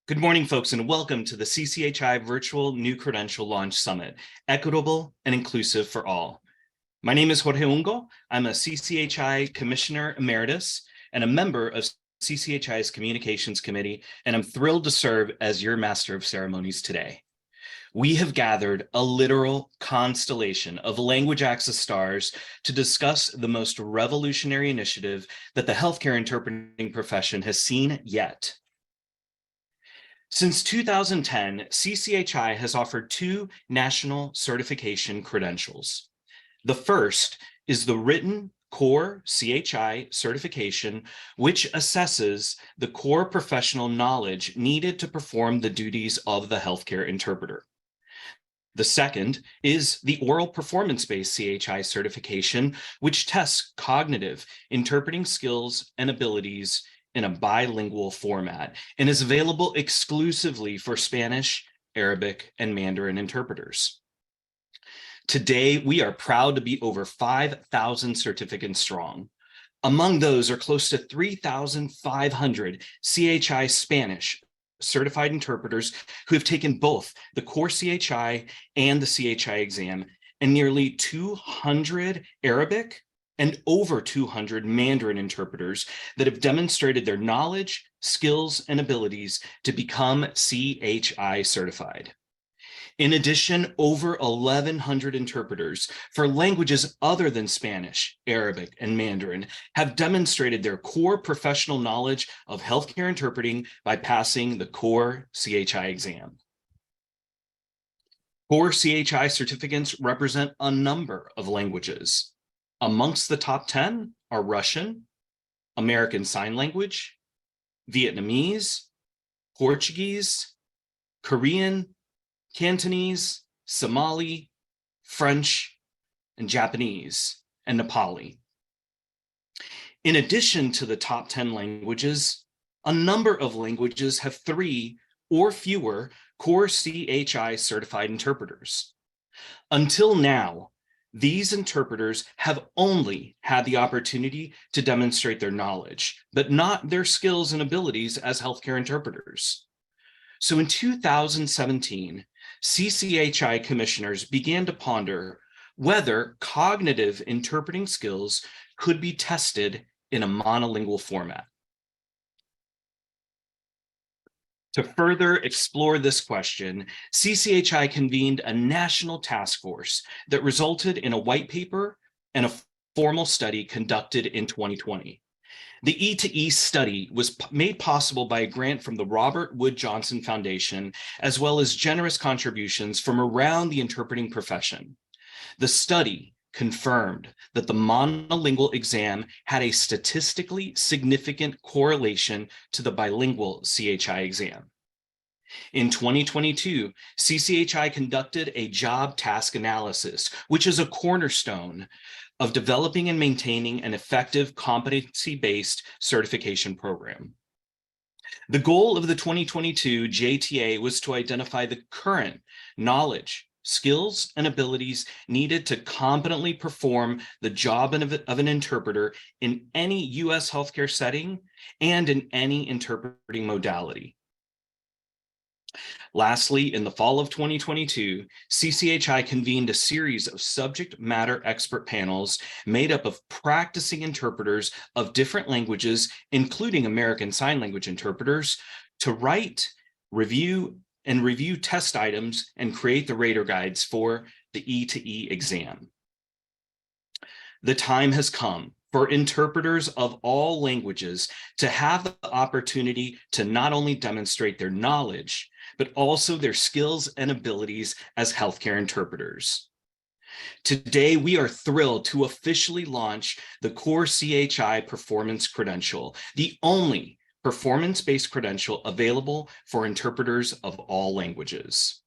Good morning, folks, and welcome to the CCHI Virtual New Credential Launch Summit, equitable and inclusive for all. My name is Jorge Ungo. I'm a CCHI Commissioner Emeritus and a member of CCHI's Communications Committee, and I'm thrilled to serve as your Master of Ceremonies today. We have gathered a literal constellation of language access stars to discuss the most revolutionary initiative that the healthcare interpreting profession has seen yet. Since 2010, CCHI has offered two national certification credentials. The first is the written CoreCHI certification, which assesses the core professional knowledge needed to perform the duties of the healthcare interpreter. The second is the oral performance-based CHI certification, which tests cognitive interpreting skills and abilities in a bilingual format and is available exclusively for Spanish, Arabic, and Mandarin interpreters. Today, we are proud to be over 5,000 certificates strong. Among those are close to 3,500 CHI Spanish certified interpreters who have taken both the CoreCHI and the CHI exam, and nearly 200 Arabic and over 200 Mandarin interpreters that have demonstrated their knowledge, skills, and abilities to become CHI certified. In addition, over 1,100 interpreters for languages other than Spanish, Arabic, and Mandarin have demonstrated their core professional knowledge of healthcare interpreting by passing the CoreCHI exam. CoreCHI certificates represent a number of languages. Amongst the top 10 are Russian, American Sign Language, Vietnamese, Portuguese, Korean, Cantonese, Somali, French, and Japanese, and Nepali. In addition to the top 10 languages, a number of languages have 3 or fewer CoreCHI certified interpreters. Until now, these interpreters have only had the opportunity to demonstrate their knowledge, but not their skills and abilities as healthcare interpreters. So in 2017, CCHI commissioners began to ponder whether cognitive interpreting skills could be tested in a monolingual format. To further explore this question, CCHI convened a national task force that resulted in a white paper and a formal study conducted in 2020. The E2E study was made possible by a grant from the Robert Wood Johnson Foundation, as well as generous contributions from around the interpreting profession. The study confirmed that the monolingual exam had a statistically significant correlation to the bilingual CHI exam. In 2022, CCHI conducted a job task analysis, which is a cornerstone of developing and maintaining an effective competency-based certification program. The goal of the 2022 JTA was to identify the current knowledge, skills, and abilities needed to competently perform the job of an interpreter in any U.S. healthcare setting and in any interpreting modality. Lastly, in the fall of 2022, CCHI convened a series of subject matter expert panels made up of practicing interpreters of different languages, including American Sign Language interpreters, to write, review test items and create the rater guides for the E2E exam. The time has come for interpreters of all languages to have the opportunity to not only demonstrate their knowledge, but also their skills and abilities as healthcare interpreters. Today, we are thrilled to officially launch the CoreCHI-Performance credential, the only performance-based credential available for interpreters of all languages.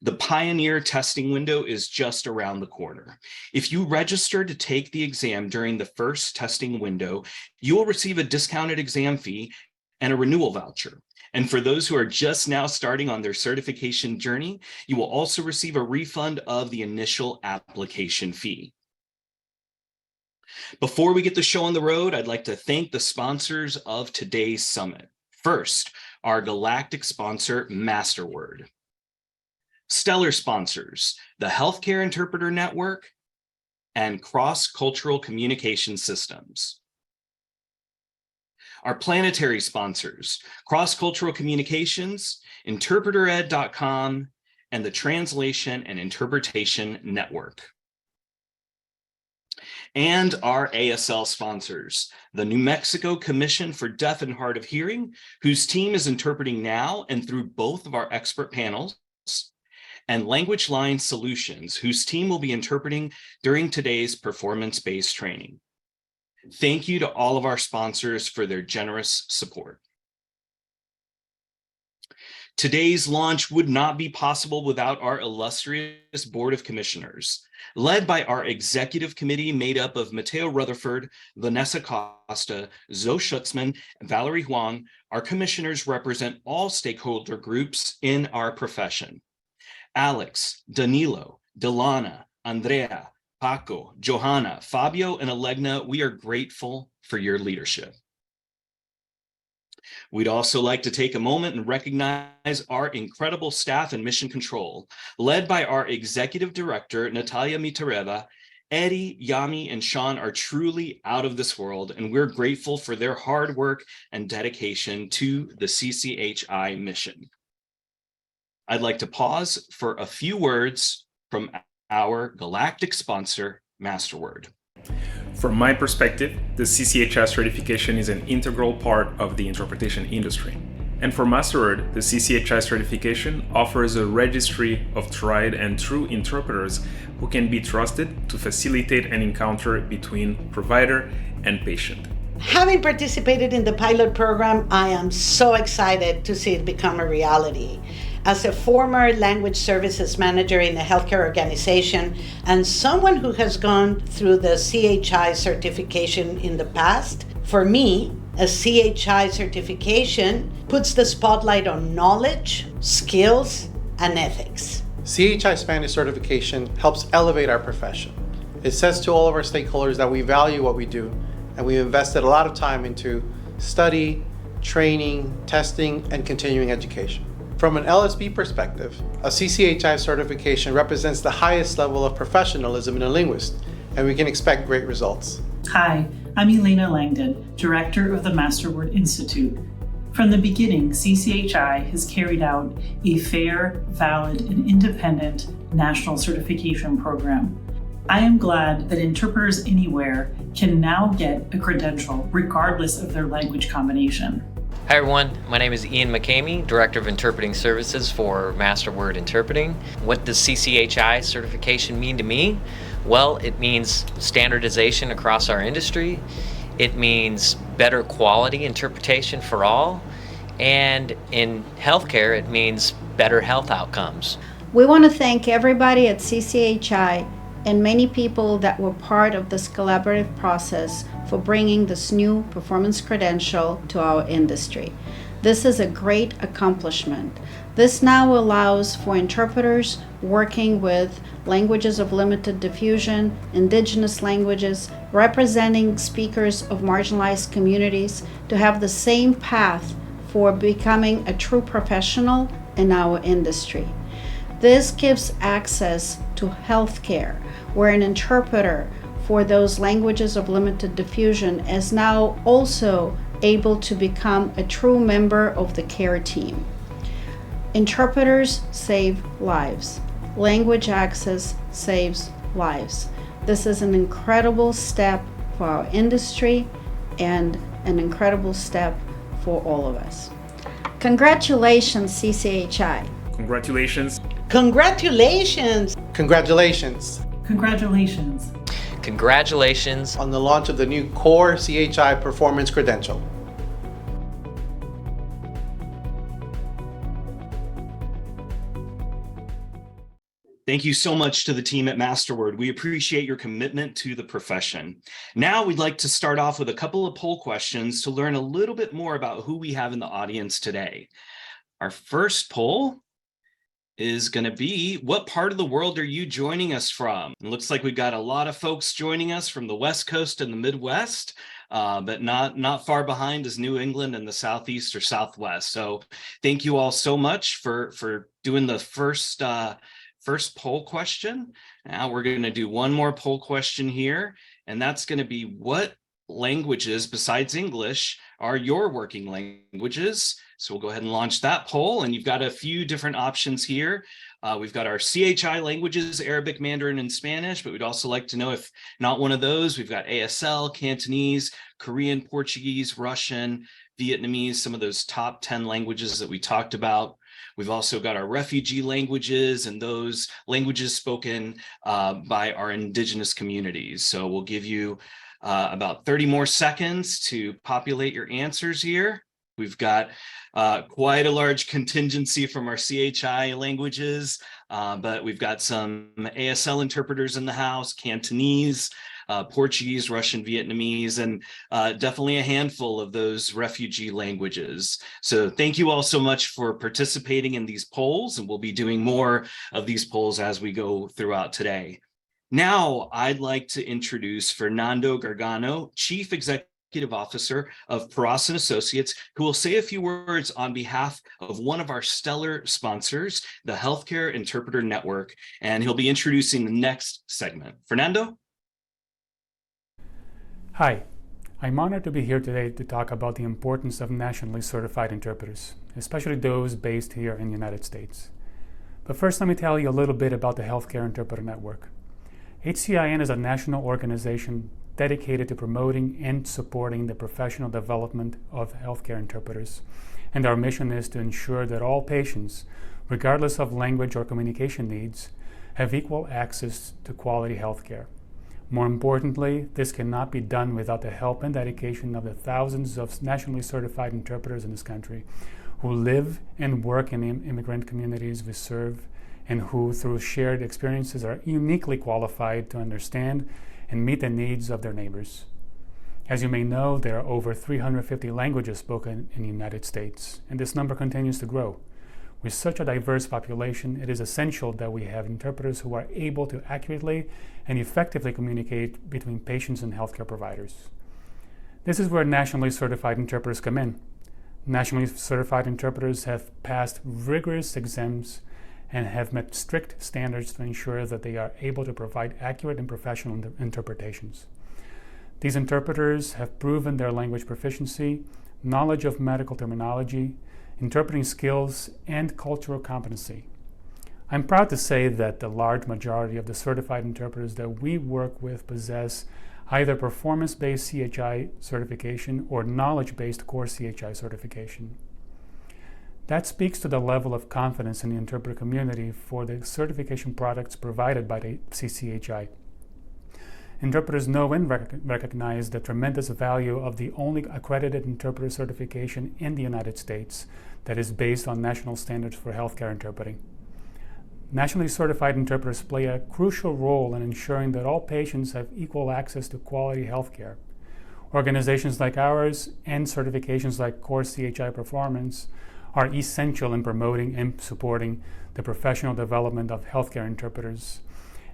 The Pioneer testing window is just around the corner. If you register to take the exam during the first testing window, you will receive a discounted exam fee and a renewal voucher. And for those who are just now starting on their certification journey, you will also receive a refund of the initial application fee. Before we get the show on the road, I'd like to thank the sponsors of today's summit. First, our galactic sponsor, Masterword. Stellar sponsors, the Healthcare Interpreter Network and Cross-Cultural Communication Systems. Our planetary sponsors, Cross-Cultural Communications, InterpreterEd.com, and the Translation and Interpretation Network. And our ASL sponsors, the New Mexico Commission for Deaf and Hard of Hearing, whose team is interpreting now and through both of our expert panels, and Language Line Solutions, whose team will be interpreting during today's performance-based training. Thank you to all of our sponsors for their generous support. Today's launch would not be possible without our illustrious Board of Commissioners, led by our executive committee made up of Mateo Rutherford, Vanessa Costa, Zoe Schutzman, and Valerie Huang. Our commissioners represent all stakeholder groups in our profession. Alex, Danilo, Delana, Andrea, Paco, Johanna, Fabio, and Alegna, we are grateful for your leadership. We'd also like to take a moment and recognize our incredible staff in Mission Control, led by our Executive Director, Natalia Mitareva. Eddie, Yami, and Sean are truly out of this world, and we're grateful for their hard work and dedication to the CCHI mission. I'd like to pause for a few words from our galactic sponsor, Masterword. From my perspective, the CCHI certification is an integral part of the interpretation industry. And for Masterword, the CCHI certification offers a registry of tried and true interpreters who can be trusted to facilitate an encounter between provider and patient. Having participated in the pilot program, I am so excited to see it become a reality. As a former language services manager in a healthcare organization and someone who has gone through the CHI certification in the past, for me, a CHI certification puts the spotlight on knowledge, skills, and ethics. CHI Spanish certification helps elevate our profession. It says to all of our stakeholders that we value what we do, and we've invested a lot of time into study, training, testing, and continuing education. From an LSB perspective, a CCHI certification represents the highest level of professionalism in a linguist, and we can expect great results. Hi, I'm Elena Langdon, Director of the Masterword Institute. From the beginning, CCHI has carried out a fair, valid, and independent national certification program. I am glad that interpreters anywhere can now get a credential regardless of their language combination. Hi everyone, my name is Ian McCamey, Director of Interpreting Services for Masterword Interpreting. What does CCHI certification mean to me? Well, it means standardization across our industry. It means better quality interpretation for all. And in healthcare, it means better health outcomes. We want to thank everybody at CCHI and many people that were part of this collaborative process for bringing this new performance credential to our industry. This is a great accomplishment. This now allows for interpreters working with languages of limited diffusion, indigenous languages, representing speakers of marginalized communities to have the same path for becoming a true professional in our industry. This gives access to healthcare, where an interpreter for those languages of limited diffusion is now also able to become a true member of the care team. Interpreters save lives. Language access saves lives. This is an incredible step for our industry and an incredible step for all of us. Congratulations, CCHI. Congratulations. Congratulations! Congratulations! Congratulations. Congratulations on the launch of the new CoreCHI-Performance credential. Thank you so much to the team at Masterword. We appreciate your commitment to the profession. Now we'd like to start off with a couple of poll questions to learn a little bit more about who we have in the audience today. Our first poll is going to be, what part of the world are you joining us from? It looks like we've got a lot of folks joining us from the West Coast and the Midwest, but not far behind is New England and the Southeast or Southwest. So thank you all so much for doing the first poll question. Now we're going to do one more poll question here, and that's going to be, what languages besides English are your working languages? So we'll go ahead and launch that poll, and you've got a few different options here. We've got our CHI languages, Arabic, Mandarin, and Spanish, but we'd also like to know, if not one of those, we've got ASL, Cantonese, Korean, Portuguese, Russian, Vietnamese, some of those top 10 languages that we talked about. We've also got our refugee languages and those languages spoken by our indigenous communities. So we'll give you about 30 more seconds to populate your answers here. We've got quite a large contingency from our CHI languages, but we've got some ASL interpreters in the house, Cantonese, Portuguese, Russian, Vietnamese, and definitely a handful of those refugee languages. So thank you all so much for participating in these polls, and we'll be doing more of these polls as we go throughout today. Now, I'd like to introduce Fernando Gargano, Chief Executive Officer of Peross & Associates, who will say a few words on behalf of one of our stellar sponsors, the Healthcare Interpreter Network, and he'll be introducing the next segment. Fernando? Hi, I'm honored to be here today to talk about the importance of nationally certified interpreters, especially those based here in the United States. But first, let me tell you a little bit about the Healthcare Interpreter Network. HCIN is a national organization dedicated to promoting and supporting the professional development of healthcare interpreters. And our mission is to ensure that all patients, regardless of language or communication needs, have equal access to quality healthcare. More importantly, this cannot be done without the help and dedication of the thousands of nationally certified interpreters in this country who live and work in the immigrant communities we serve, and who, through shared experiences, are uniquely qualified to understand and meet the needs of their neighbors. As you may know, there are over 350 languages spoken in the United States, and this number continues to grow. With such a diverse population, it is essential that we have interpreters who are able to accurately and effectively communicate between patients and healthcare providers. This is where nationally certified interpreters come in. Nationally certified interpreters have passed rigorous exams and have met strict standards to ensure that they are able to provide accurate and professional interpretations. These interpreters have proven their language proficiency, knowledge of medical terminology, interpreting skills, and cultural competency. I'm proud to say that the large majority of the certified interpreters that we work with possess either performance-based CHI certification or knowledge-based CoreCHI certification. That speaks to the level of confidence in the interpreter community for the certification products provided by the CCHI. Interpreters know and recognize the tremendous value of the only accredited interpreter certification in the United States that is based on national standards for healthcare interpreting. Nationally certified interpreters play a crucial role in ensuring that all patients have equal access to quality healthcare. Organizations like ours and certifications like CoreCHI-Performance are essential in promoting and supporting the professional development of healthcare interpreters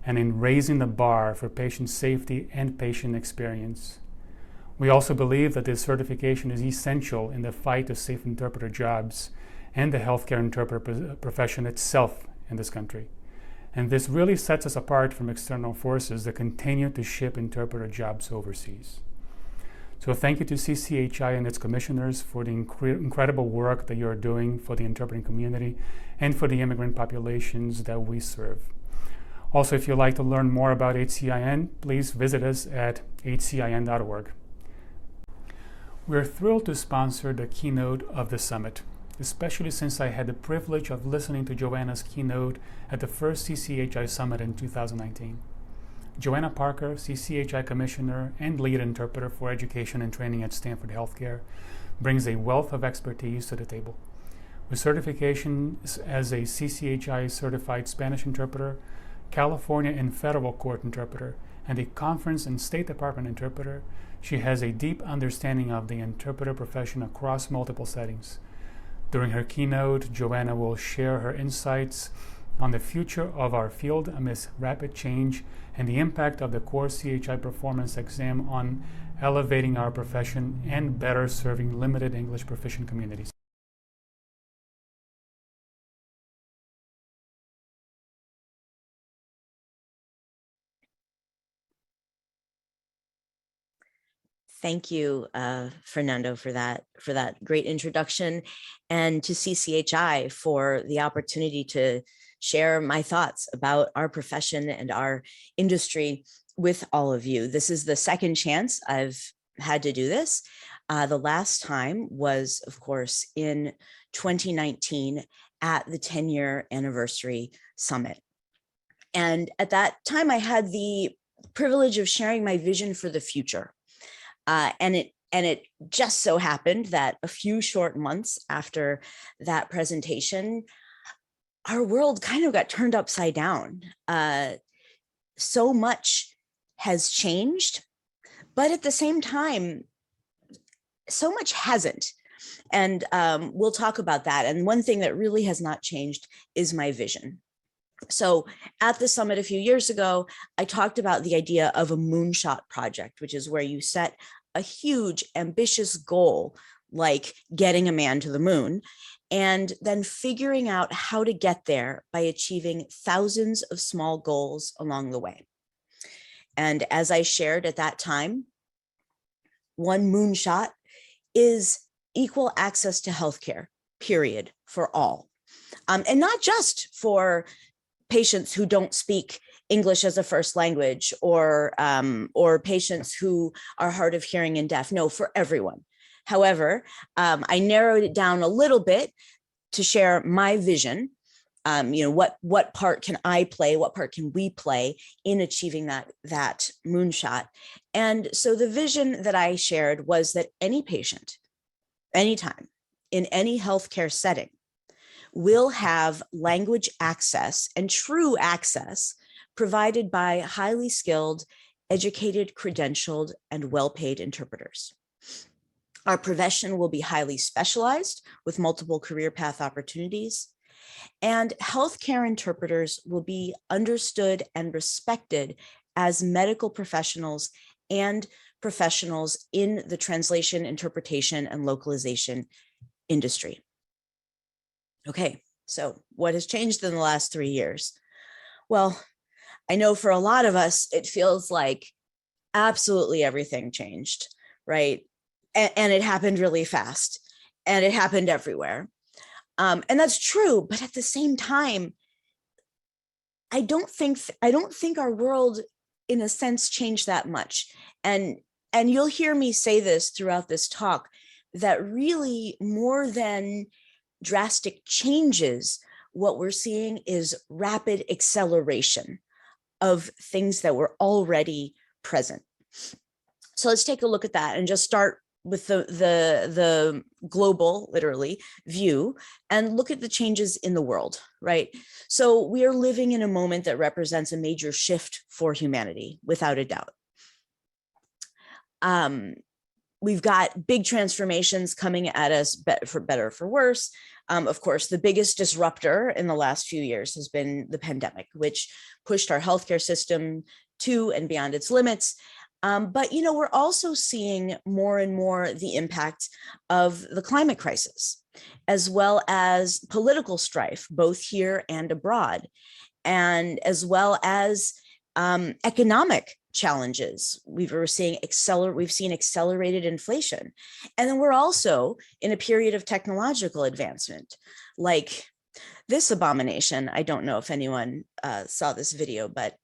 and in raising the bar for patient safety and patient experience. We also believe that this certification is essential in the fight to safe interpreter jobs and the healthcare interpreter profession itself in this country. And this really sets us apart from external forces that continue to ship interpreter jobs overseas. So thank you to CCHI and its commissioners for the incredible work that you're doing for the interpreting community and for the immigrant populations that we serve. Also, if you'd like to learn more about HCIN, please visit us at hcin.org. We're thrilled to sponsor the keynote of the summit, especially since I had the privilege of listening to Johanna's keynote at the first CCHI Summit in 2019. Johanna Parker, CCHI Commissioner and Lead Interpreter for Education and Training at Stanford Healthcare, brings a wealth of expertise to the table. With certifications as a CCHI Certified Spanish Interpreter, California and Federal Court Interpreter, and a Conference and State Department Interpreter, she has a deep understanding of the interpreter profession across multiple settings. During her keynote, Johanna will share her insights on the future of our field amidst rapid change and the impact of the CoreCHI Performance exam on elevating our profession and better serving limited English proficient communities. Thank you, Fernando, for that great introduction, and to CCHI for the opportunity to share my thoughts about our profession and our industry with all of you. This is the second chance I've had to do this. The last time was, of course, in 2019 at the 10-year anniversary summit. And at that time, I had the privilege of sharing my vision for the future. And it just so happened that a few short months after that presentation, our world kind of got turned upside down. So much has changed, but at the same time, so much hasn't. And we'll talk about that. And one thing that really has not changed is my vision. So at the summit a few years ago, I talked about the idea of a moonshot project, which is where you set a huge, ambitious goal, like getting a man to the moon, and then figuring out how to get there by achieving thousands of small goals along the way. And as I shared at that time, one moonshot is equal access to healthcare, period, for all. And not just for patients who don't speak English as a first language, or patients who are hard of hearing and deaf. No, for everyone. However, I narrowed it down a little bit to share my vision. What part can I play? What part can we play in achieving that moonshot? And so the vision that I shared was that any patient, anytime, in any healthcare setting, will have language access and true access provided by highly skilled, educated, credentialed, and well-paid interpreters. Our profession will be highly specialized with multiple career path opportunities, and healthcare interpreters will be understood and respected as medical professionals and professionals in the translation, interpretation, and localization industry. Okay, so what has changed in the last 3 years? Well, I know for a lot of us, it feels like absolutely everything changed, right? And it happened really fast, and it happened everywhere. And that's true, but at the same time, I don't think our world, in a sense, changed that much. And you'll hear me say this throughout this talk, that really more than drastic changes, what we're seeing is rapid acceleration of things that were already present. So let's take a look at that and just start with the global, literally, view and look at the changes in the world, right? So we are living in a moment that represents a major shift for humanity, without a doubt. We've got big transformations coming at us, for better or for worse. Of course, the biggest disruptor in the last few years has been the pandemic, which pushed our healthcare system to and beyond its limits. But we're also seeing more and more the impact of the climate crisis, as well as political strife, both here and abroad, and as well as economic challenges. We've seen accelerated inflation. And then we're also in a period of technological advancement, like this abomination. I don't know if anyone saw this video, but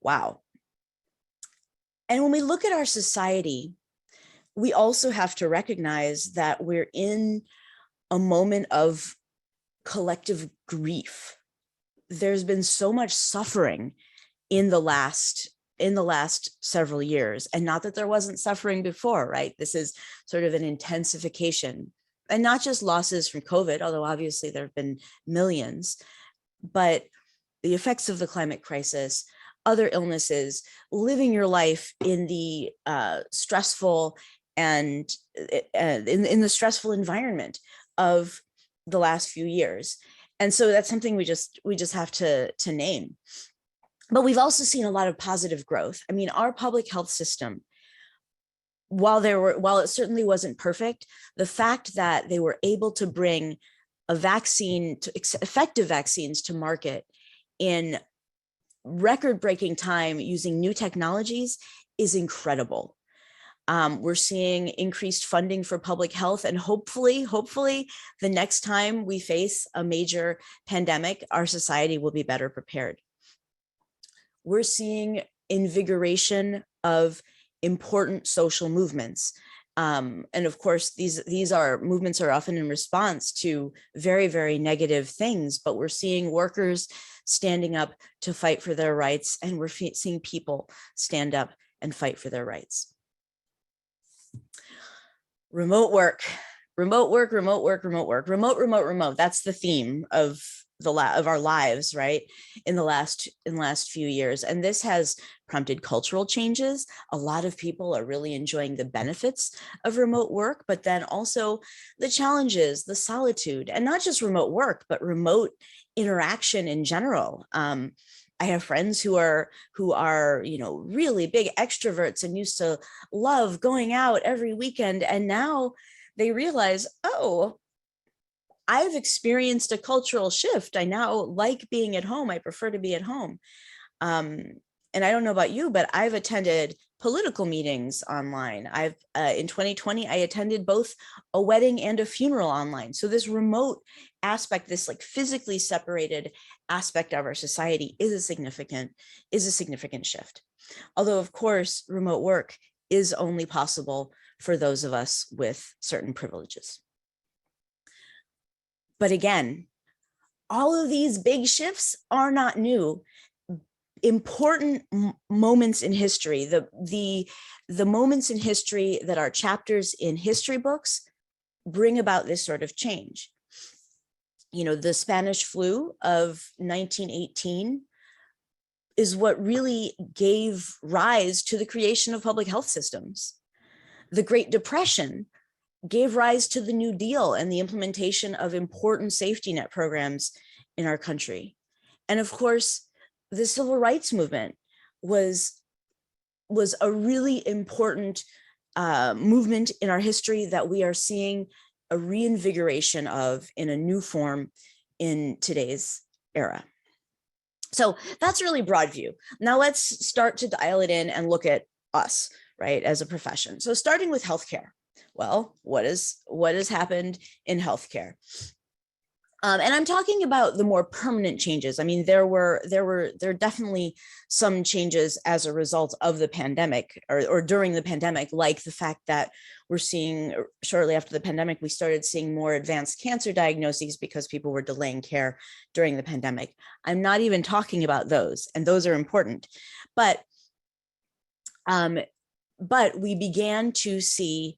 wow. And when we look at our society, we also have to recognize that we're in a moment of collective grief. There's been so much suffering in the last several years, and not that there wasn't suffering before, right? This is sort of an intensification, and not just losses from COVID, although obviously there have been millions, but the effects of the climate crisis, other illnesses, living your life in the stressful and in the stressful environment of the last few years. And so that's something we just have to name. But we've also seen a lot of positive growth. I mean, our public health system, while it certainly wasn't perfect, the fact that they were able to bring effective vaccines to market in record-breaking time using new technologies is incredible. We're seeing increased funding for public health, and hopefully the next time we face a major pandemic, our society will be better prepared. We're seeing invigoration of important social movements. And of course, these movements are often in response to very, very negative things, but we're seeing workers standing up to fight for their rights, and we're seeing people stand up and fight for their rights. Remote work. That's the theme of our lives, right? In the last few years. And this has prompted cultural changes. A lot of people are really enjoying the benefits of remote work, but then also the challenges, the solitude, and not just remote work, but remote interaction in general. I have friends who are, really big extroverts and used to love going out every weekend. And now they realize, oh, I've experienced a cultural shift. I now like being at home. I prefer to be at home. And I don't know about you, but I've attended political meetings online. In 2020, I attended both a wedding and a funeral online. So this remote aspect, this like physically separated aspect of our society is a significant shift. Although of course, remote work is only possible for those of us with certain privileges. But again, all of these big shifts are not new. Important moments in history, the moments in history that are chapters in history books bring about this sort of change. The Spanish flu of 1918 is what really gave rise to the creation of public health systems. The Great Depression gave rise to the New Deal and the implementation of important safety net programs in our country. And of course, the civil rights movement was a really important movement in our history that we are seeing a reinvigoration of in a new form in today's era. So that's really broad view. Now let's start to dial it in and look at us, right, as a profession. So starting with healthcare. Well, what has happened in healthcare? And I'm talking about the more permanent changes. I mean, there are definitely some changes as a result of the pandemic or during the pandemic, like the fact that we're seeing shortly after the pandemic, we started seeing more advanced cancer diagnoses because people were delaying care during the pandemic. I'm not even talking about those, and those are important. But we began to see,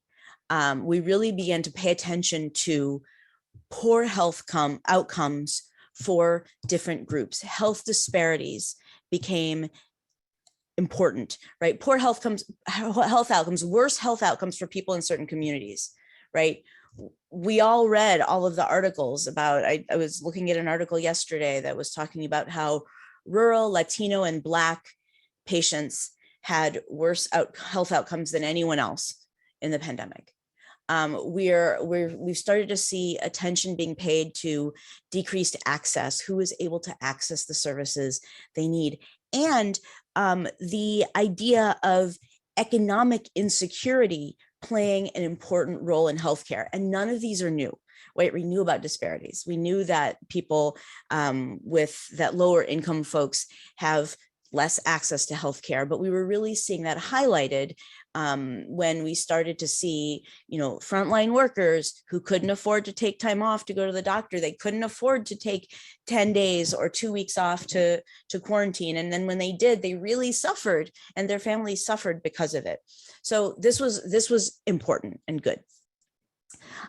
we really began to pay attention to poor health outcomes for different groups. Health disparities became important, right? Poor health outcomes, worse health outcomes for people in certain communities, right? We all read all of the articles about, I was looking at an article yesterday that was talking about how rural, Latino, and Black patients had worse health outcomes than anyone else in the pandemic. We've started to see attention being paid to decreased access, who is able to access the services they need, and the idea of economic insecurity playing an important role in healthcare. And none of these are new. Right? We knew about disparities. We knew that people that lower income folks have less access to healthcare, but we were really seeing that highlighted when we started to see, frontline workers who couldn't afford to take time off to go to the doctor. They couldn't afford to take 10 days or 2 weeks off to quarantine. And then when they did, they really suffered, and their families suffered because of it. So this was important and good.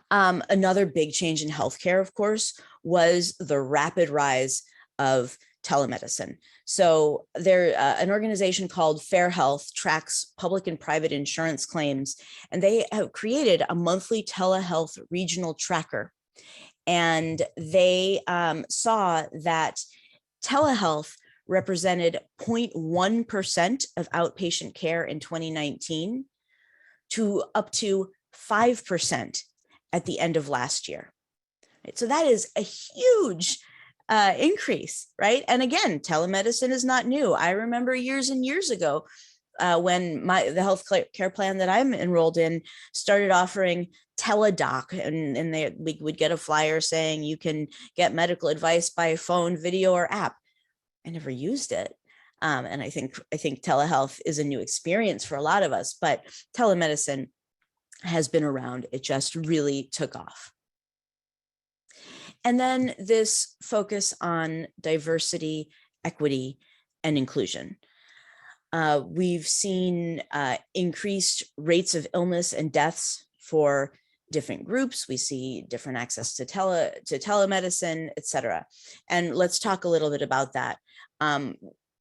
Another big change in healthcare, of course, was the rapid rise of telemedicine. So an organization called Fair Health tracks public and private insurance claims, and they have created a monthly telehealth regional tracker. and they saw that telehealth represented 0.1% of outpatient care in 2019 to up to 5% at the end of last year. Right? So that is a huge increase, right? And again, telemedicine is not new. I remember years and years ago when the health care plan that I'm enrolled in started offering teledoc, and we would get a flyer saying you can get medical advice by phone, video, or app. I never used it. And I think telehealth is a new experience for a lot of us, but telemedicine has been around. It just really took off. And then this focus on diversity, equity, and inclusion. We've seen increased rates of illness and deaths for different groups. We see different access to telemedicine, et cetera. And let's talk a little bit about that.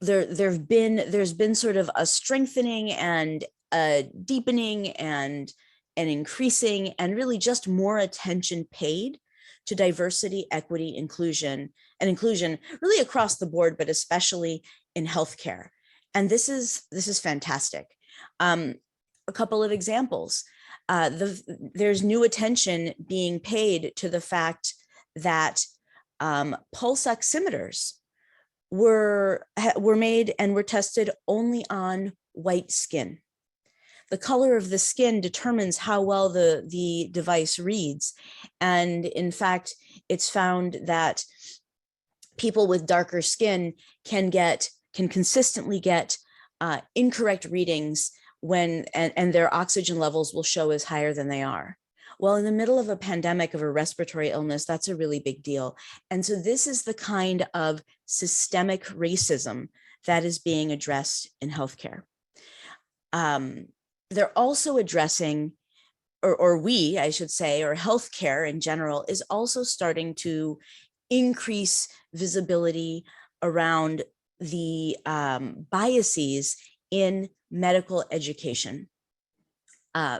There's been sort of a strengthening and a deepening and an increasing and really just more attention paid to diversity, equity, inclusion really across the board, but especially in healthcare. And this is fantastic. A couple of examples. There's new attention being paid to the fact that pulse oximeters were made and were tested only on white skin. The color of the skin determines how well the device reads. And in fact, it's found that people with darker skin can consistently get incorrect readings and their oxygen levels will show as higher than they are. Well, in the middle of a pandemic of a respiratory illness, that's a really big deal. And so this is the kind of systemic racism that is being addressed in healthcare. They're also addressing, or we, I should say, or healthcare in general is also starting to increase visibility around the biases in medical education.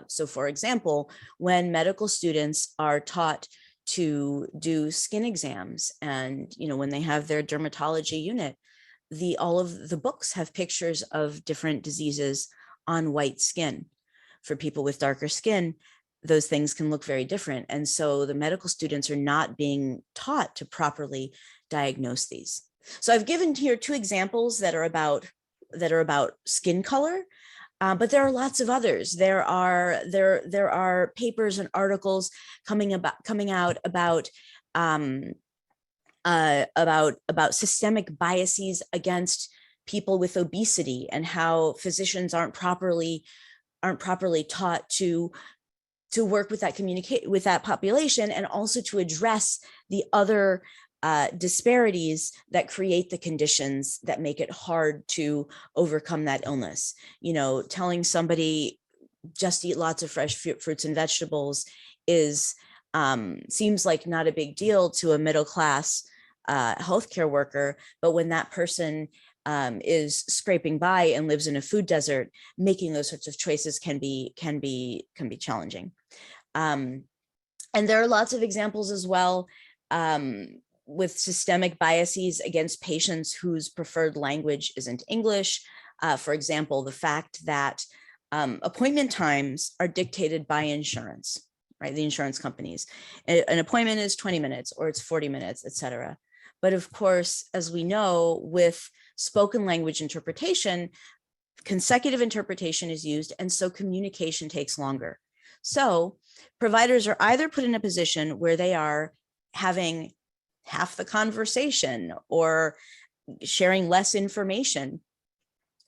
So for example, when medical students are taught to do skin exams and, when they have their dermatology unit, all of the books have pictures of different diseases on white skin. For people with darker skin, those things can look very different. And so the medical students are not being taught to properly diagnose these. So I've given here two examples that are about skin color, but there are lots of others. There are papers and articles coming out about systemic biases against people with obesity and how physicians aren't properly taught to work with that population, and also to address the other disparities that create the conditions that make it hard to overcome that illness. Telling somebody just eat lots of fresh fruits and vegetables seems like not a big deal to a middle class healthcare worker, but when that person is scraping by and lives in a food desert, making those sorts of choices can be challenging. And there are lots of examples as well with systemic biases against patients whose preferred language isn't English. For example, the fact that appointment times are dictated by insurance, right? The insurance companies. An appointment is 20 minutes or it's 40 minutes, et cetera. But of course, as we know, with spoken language interpretation, consecutive interpretation is used, and so communication takes longer. So providers are either put in a position where they are having half the conversation or sharing less information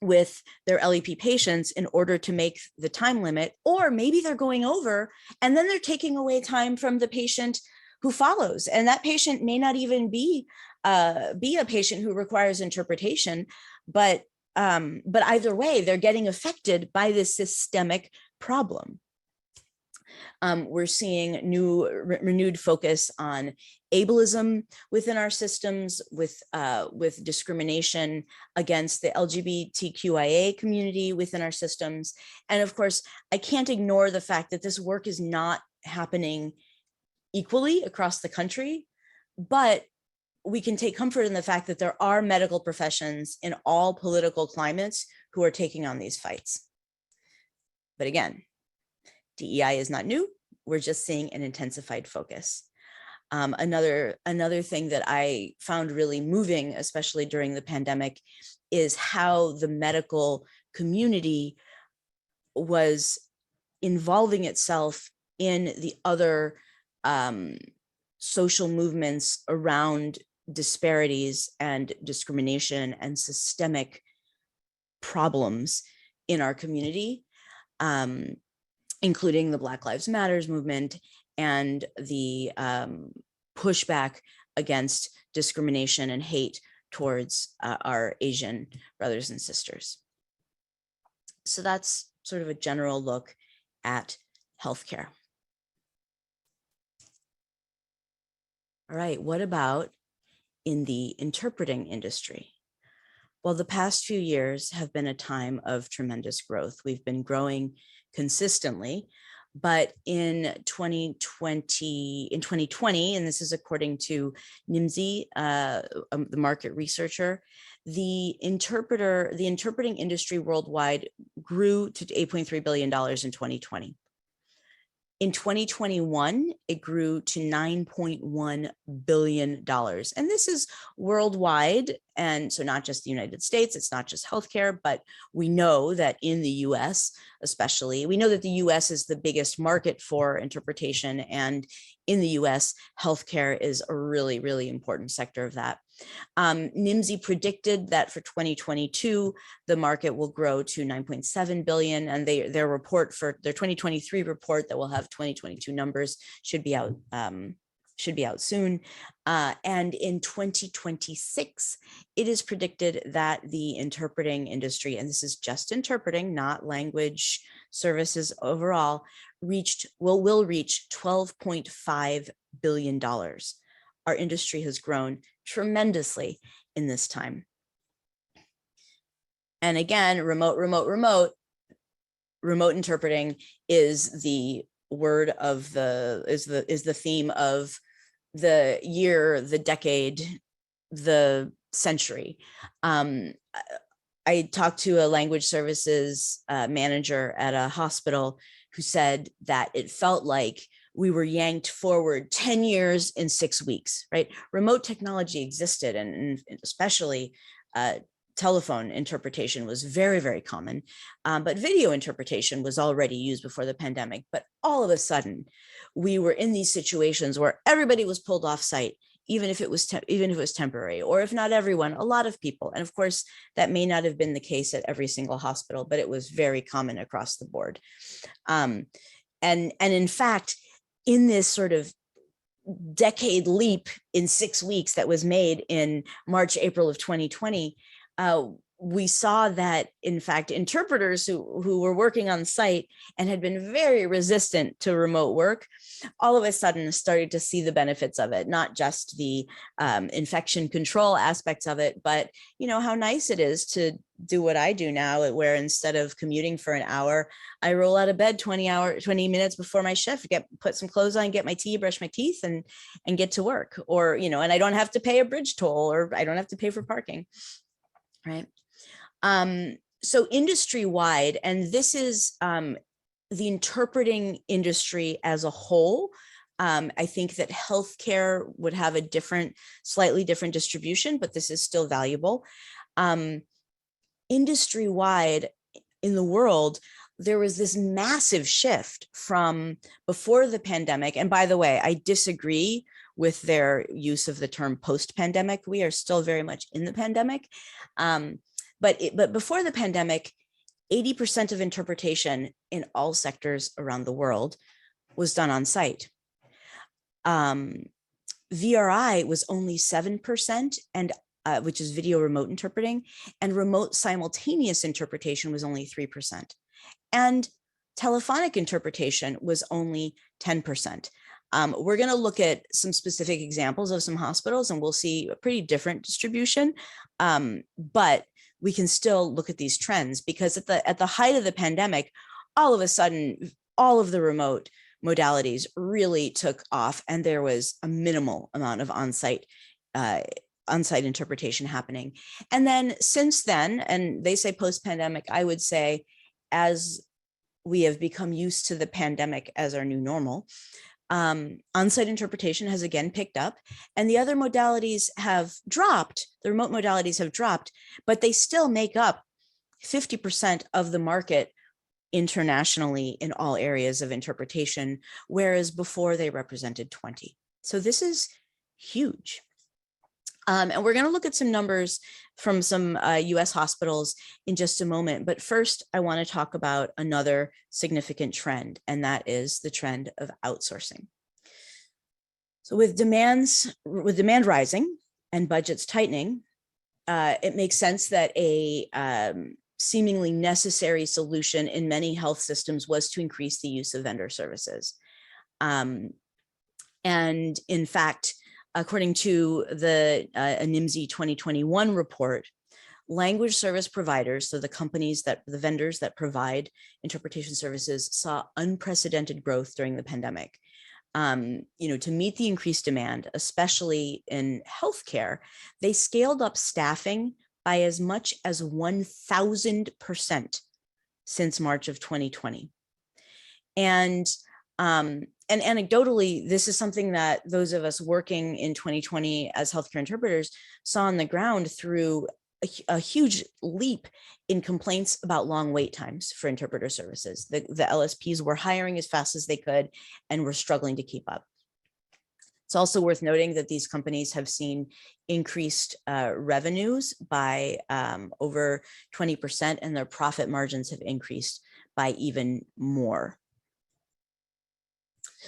with their LEP patients in order to make the time limit, or maybe they're going over and then they're taking away time from the patient who follows. And that patient may not even be a patient who requires interpretation, but either way, they're getting affected by this systemic problem. We're seeing renewed focus on ableism within our systems, with discrimination against the LGBTQIA community within our systems. And of course, I can't ignore the fact that this work is not happening equally across the country, but we can take comfort in the fact that there are medical professions in all political climates who are taking on these fights. But again, DEI is not new. We're just seeing an intensified focus. Another thing that I found really moving, especially during the pandemic, is how the medical community was involving itself in the other social movements around disparities and discrimination and systemic problems in our community, including the Black Lives Matters movement and the pushback against discrimination and hate towards our Asian brothers and sisters. So that's sort of a general look at healthcare. All right, what about in the interpreting industry? Well, the past few years have been a time of tremendous growth. We've been growing consistently, but in 2020, and this is according to NIMSY, the market researcher, the interpreting industry worldwide grew to $8.3 billion in 2020. In 2021, it grew to $9.1 billion. And this is worldwide. And so not just the United States, it's not just healthcare, but we know that in the US, especially, we know that the US is the biggest market for interpretation. And in the US, healthcare is a really, really important sector of that. NIMSY predicted that for 2022, the market will grow to 9.7 billion, and their report for their 2023 report that will have 2022 numbers should be out soon. And in 2026, it is predicted that the interpreting industry, and this is just interpreting, not language services overall, will reach $12.5 billion. Our industry has grown tremendously in this time. And again, remote interpreting is the word of is the theme of the year, the decade, the century. I talked to a language services manager at a hospital who said that it felt like we were yanked forward 10 years in 6 weeks, right? Remote technology existed, and especially telephone interpretation was very, very common, but video interpretation was already used before the pandemic. But all of a sudden, we were in these situations where everybody was pulled off site, even if it was temporary, or if not everyone, a lot of people. And of course, that may not have been the case at every single hospital, but it was very common across the board. And in fact, in this sort of decade leap in 6 weeks that was made in March, April of 2020, we saw that, in fact, interpreters who were working on site and had been very resistant to remote work, all of a sudden started to see the benefits of it, not just the infection control aspects of it, but how nice it is to do what I do now, where instead of commuting for an hour, I roll out of bed 20 minutes before my shift, put some clothes on, get my tea, brush my teeth, and get to work. Or, and I don't have to pay a bridge toll, or I don't have to pay for parking, right? So industry-wide, and this is the interpreting industry as a whole. I think that healthcare would have a slightly different distribution, but this is still valuable. Industry-wide in the world, there was this massive shift from before the pandemic. And by the way, I disagree with their use of the term post-pandemic. We are still very much in the pandemic. But before the pandemic, 80% of interpretation in all sectors around the world was done on site. VRI was only 7%, and which is video remote interpreting, and remote simultaneous interpretation was only 3%. And telephonic interpretation was only 10%. We're going to look at some specific examples of some hospitals, and we'll see a pretty different distribution. But we can still look at these trends, because at the height of the pandemic, all of a sudden, all of the remote modalities really took off, and there was a minimal amount of on-site interpretation happening. And then since then, and they say post-pandemic, I would say as we have become used to the pandemic as our new normal, on-site interpretation has again picked up, and the other modalities have dropped, the remote modalities have dropped, but they still make up 50% of the market internationally in all areas of interpretation, whereas before they represented 20. So this is huge. And we're going to look at some numbers from some US hospitals in just a moment. But first, I want to talk about another significant trend, and that is the trend of outsourcing. So with demand rising and budgets tightening, it makes sense that a seemingly necessary solution in many health systems was to increase the use of vendor services. And in fact, according to the NIMSI 2021 report, language service providers, so the vendors that provide interpretation services, saw unprecedented growth during the pandemic. To meet the increased demand, especially in healthcare, they scaled up staffing by as much as 1,000% since March of 2020. And anecdotally, this is something that those of us working in 2020 as healthcare interpreters saw on the ground through a huge leap in complaints about long wait times for interpreter services. The LSPs were hiring as fast as they could and were struggling to keep up. It's also worth noting that these companies have seen increased revenues by over 20%, and their profit margins have increased by even more.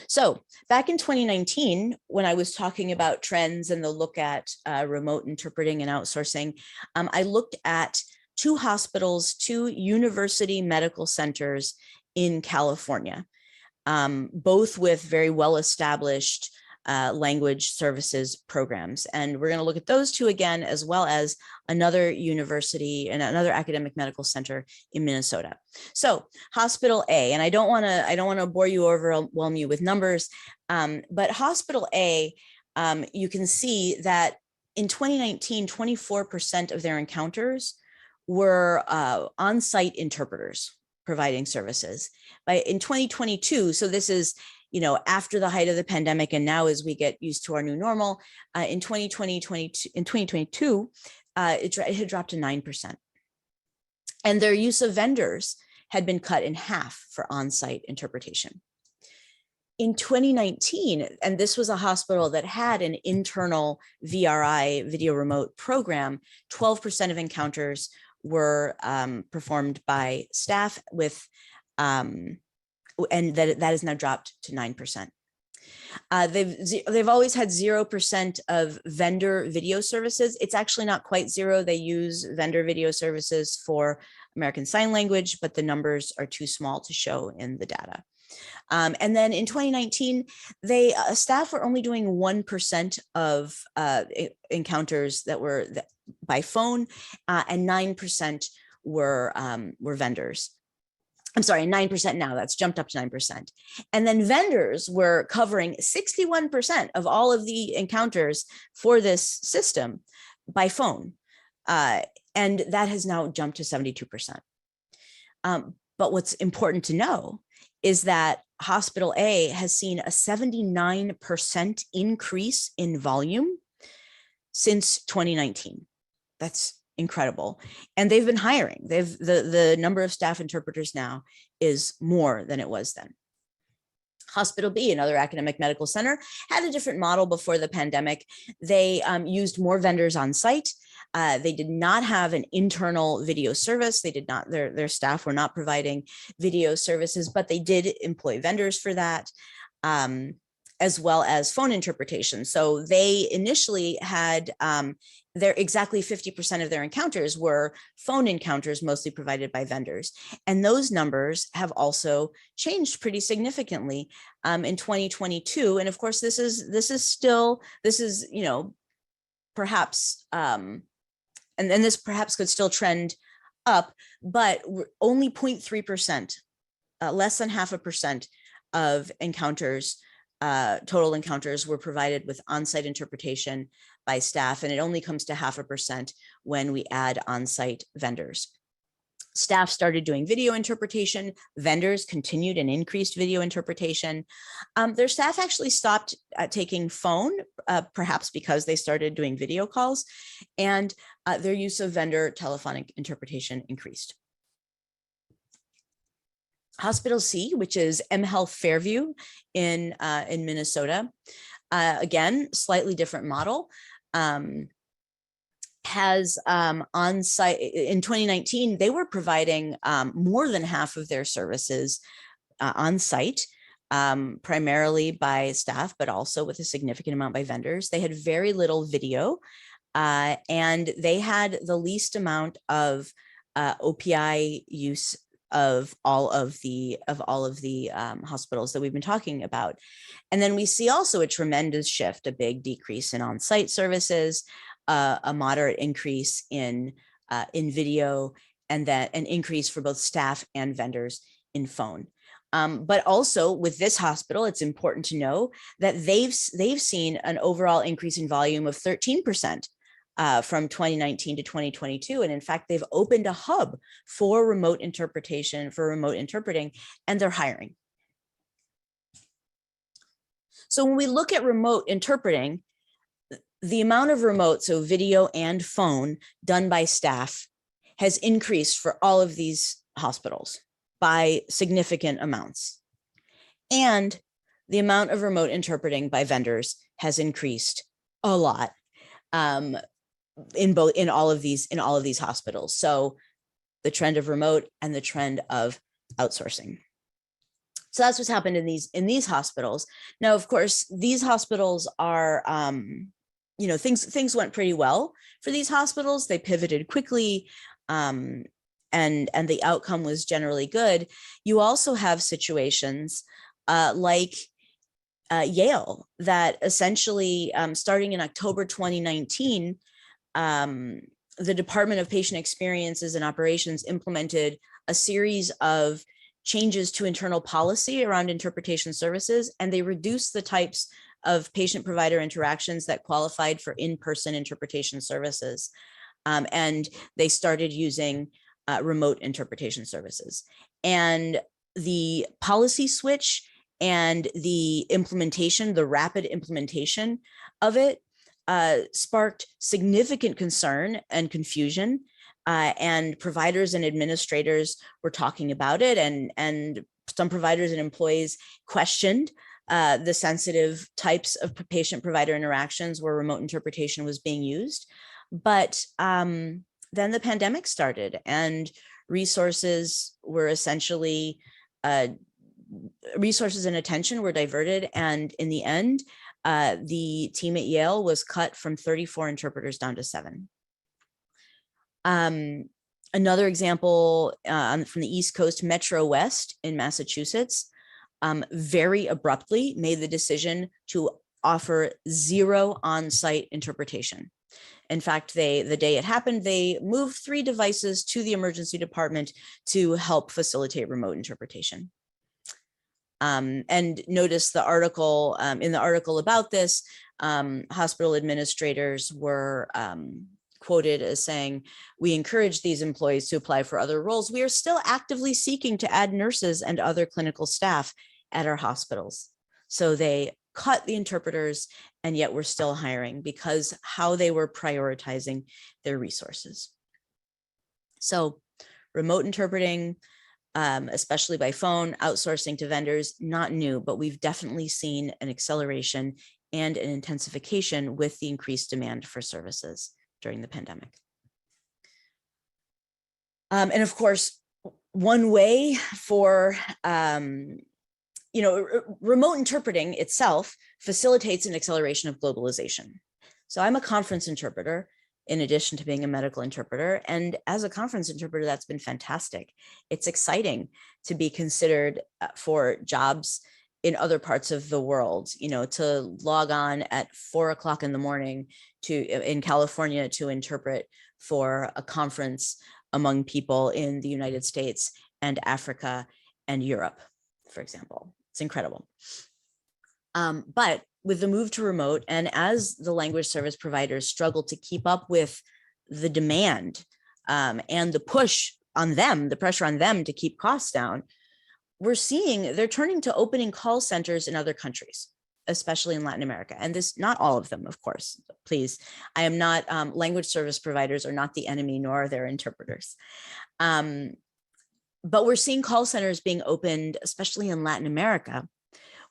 So back in 2019, when I was talking about trends and the look at remote interpreting and outsourcing, I looked at two hospitals, two university medical centers in California, both with very well-established language services programs. And we're going to look at those two again, as well as another university and another academic medical center in Minnesota. So Hospital A, and I don't want to bore you, overwhelm you with numbers, but Hospital A, you can see that in 2019, 24% of their encounters were on-site interpreters providing services. In 2022, so this is after the height of the pandemic, and now as we get used to our new normal, in 2022, it had dropped to 9%. And their use of vendors had been cut in half for on-site interpretation. In 2019, and this was a hospital that had an internal VRI, video remote program, 12% of encounters were performed by staff with and that has now dropped to 9%. They've always had 0% of vendor video services. It's actually not quite zero. They use vendor video services for American Sign Language, but the numbers are too small to show in the data. And then in 2019, staff were only doing 1% of encounters that were by phone, and 9% were vendors. I'm sorry, 9% now, that's jumped up to 9%. And then vendors were covering 61% of all of the encounters for this system by phone. And that has now jumped to 72%. But what's important to know is that Hospital A has seen a 79% increase in volume since 2019. That's incredible. And they've been hiring. The number of staff interpreters now is more than it was then. Hospital B, another academic medical center, had a different model before the pandemic. They used more vendors on site. They did not have an internal video service. They did not, their staff were not providing video services, but they did employ vendors for that, as well as phone interpretation. So they initially had exactly 50% of their encounters were phone encounters, mostly provided by vendors. And those numbers have also changed pretty significantly in 2022. And of course, this is perhaps, and this perhaps could still trend up, but only 0.3%, less than 0.5% of encounters, total encounters, were provided with on-site interpretation by staff, and it only comes to 0.5% when we add on-site vendors. Staff started doing video interpretation. Vendors continued and increased video interpretation. Their staff actually stopped taking phone, perhaps because they started doing video calls, and their use of vendor telephonic interpretation increased. Hospital C, which is mHealth Fairview in Minnesota, again, slightly different model. Has on-site in 2019, they were providing more than half of their services on-site, primarily by staff, but also with a significant amount by vendors. They had very little video, and they had the least amount of OPI use of all of the hospitals that we've been talking about. And then we see also a tremendous shift, a big decrease in on-site services, a moderate increase in video, and that an increase for both staff and vendors in phone. But also with this hospital, it's important to know that they've seen an overall increase in volume of 13% from 2019 to 2022. And in fact, they've opened a hub for remote interpretation, for remote interpreting, and they're hiring. So when we look at remote interpreting, the amount of remote, so video and phone, done by staff has increased for all of these hospitals by significant amounts. And the amount of remote interpreting by vendors has increased a lot in all of these hospitals. So the trend of remote and the trend of outsourcing. So that's what's happened in these hospitals. Now, of course, these hospitals are things went pretty well for these hospitals. They pivoted quickly, and the outcome was generally good. You also have situations like Yale that essentially, starting in October 2019, the Department of Patient Experiences and Operations implemented a series of changes to internal policy around interpretation services, and they reduced the types of patient-provider interactions that qualified for in-person interpretation services. And they started using remote interpretation services. And the policy switch and the implementation, the rapid implementation of it, sparked significant concern and confusion. And providers and administrators were talking about it, and some providers and employees questioned the sensitive types of patient-provider interactions where remote interpretation was being used. But then the pandemic started, and resources were essentially, resources and attention were diverted. And in the end, the team at Yale was cut from 34 interpreters down to 7. Another example from the East Coast, Metro West in Massachusetts, very abruptly made the decision to offer 0 on-site interpretation. In fact, the day it happened, they moved 3 devices to the emergency department to help facilitate remote interpretation. And notice the article, in the article about this, hospital administrators were quoted as saying, "We encourage these employees to apply for other roles. We are still actively seeking to add nurses and other clinical staff at our hospitals." So they cut the interpreters, and yet we're still hiring because how they were prioritizing their resources. So remote interpreting, especially by phone, outsourcing to vendors, not new, but we've definitely seen an acceleration and an intensification with the increased demand for services during the pandemic. And of course, one way for, remote interpreting itself facilitates an acceleration of globalization. So I'm a conference interpreter in addition to being a medical interpreter. And as a conference interpreter, that's been fantastic. It's exciting to be considered for jobs in other parts of the world, to log on at 4 o'clock in the morning in California to interpret for a conference among people in the United States and Africa and Europe, for example. It's incredible. But with the move to remote, and as the language service providers struggle to keep up with the demand and the push on them, the pressure on them to keep costs down, we're seeing they're turning to opening call centers in other countries, especially in Latin America. And this, not all of them, of course, please. I am not, language service providers are not the enemy, nor are their interpreters. But we're seeing call centers being opened, especially in Latin America,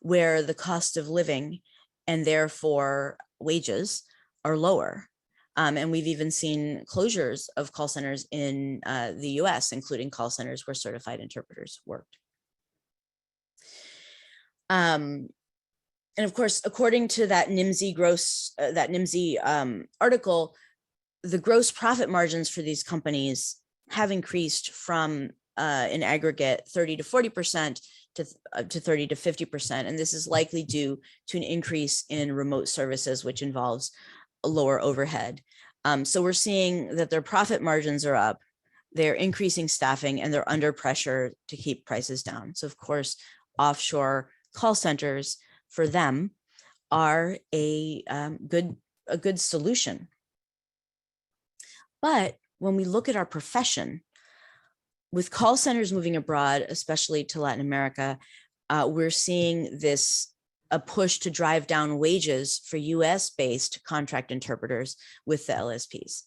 where the cost of living and therefore wages are lower. And we've even seen closures of call centers in the US, including call centers where certified interpreters worked. And of course, according to that NIMSY article, the gross profit margins for these companies have increased from in aggregate 30 to 40% to 30 to 50%. And this is likely due to an increase in remote services, which involves a lower overhead. So we're seeing that their profit margins are up, they're increasing staffing, and they're under pressure to keep prices down. So of course, offshore call centers for them are a good solution. But when we look at our profession, with call centers moving abroad, especially to Latin America, we're seeing a push to drive down wages for US-based contract interpreters with the LSPs,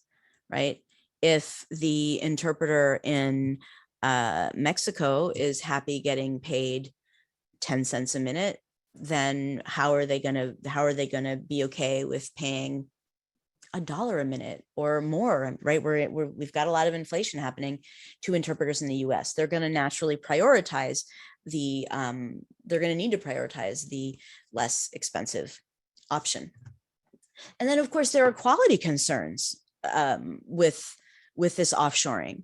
right? If the interpreter in Mexico is happy getting paid 10 cents a minute, then how are they gonna be okay with paying $1 a minute or more, right? We've got a lot of inflation happening to interpreters in the US. They're going to naturally prioritize they're going to need to prioritize the less expensive option. And then of course, there are quality concerns with this offshoring.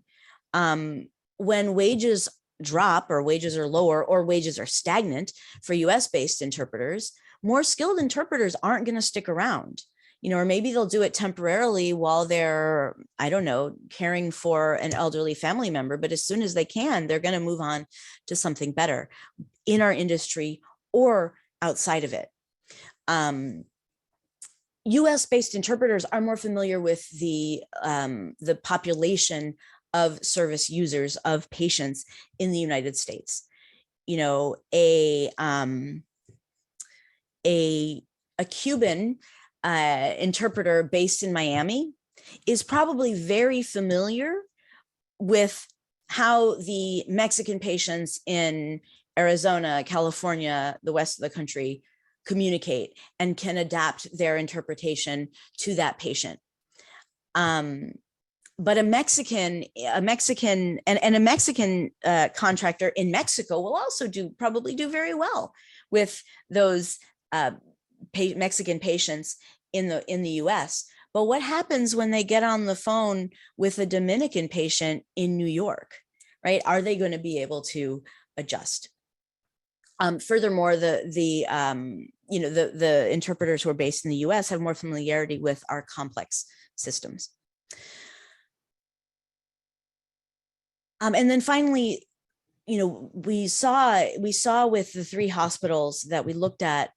When wages drop or wages are lower or wages are stagnant for US-based interpreters, more skilled interpreters aren't going to stick around. Or maybe they'll do it temporarily while they're, I don't know, caring for an elderly family member, but as soon as they can, they're going to move on to something better in our industry or outside of it. US-based interpreters are more familiar with the population of service users, of patients in the United States. A Cuban interpreter based in Miami is probably very familiar with how the Mexican patients in Arizona, California, the west of the country communicate and can adapt their interpretation to that patient. But a Mexican contractor in Mexico will also probably do very well with those Mexican patients in the US. But what happens when they get on the phone with a Dominican patient in New York, right? Are they going to be able to adjust? Furthermore, the interpreters who are based in the US have more familiarity with our complex systems. And then finally, we saw with the 3 hospitals that we looked at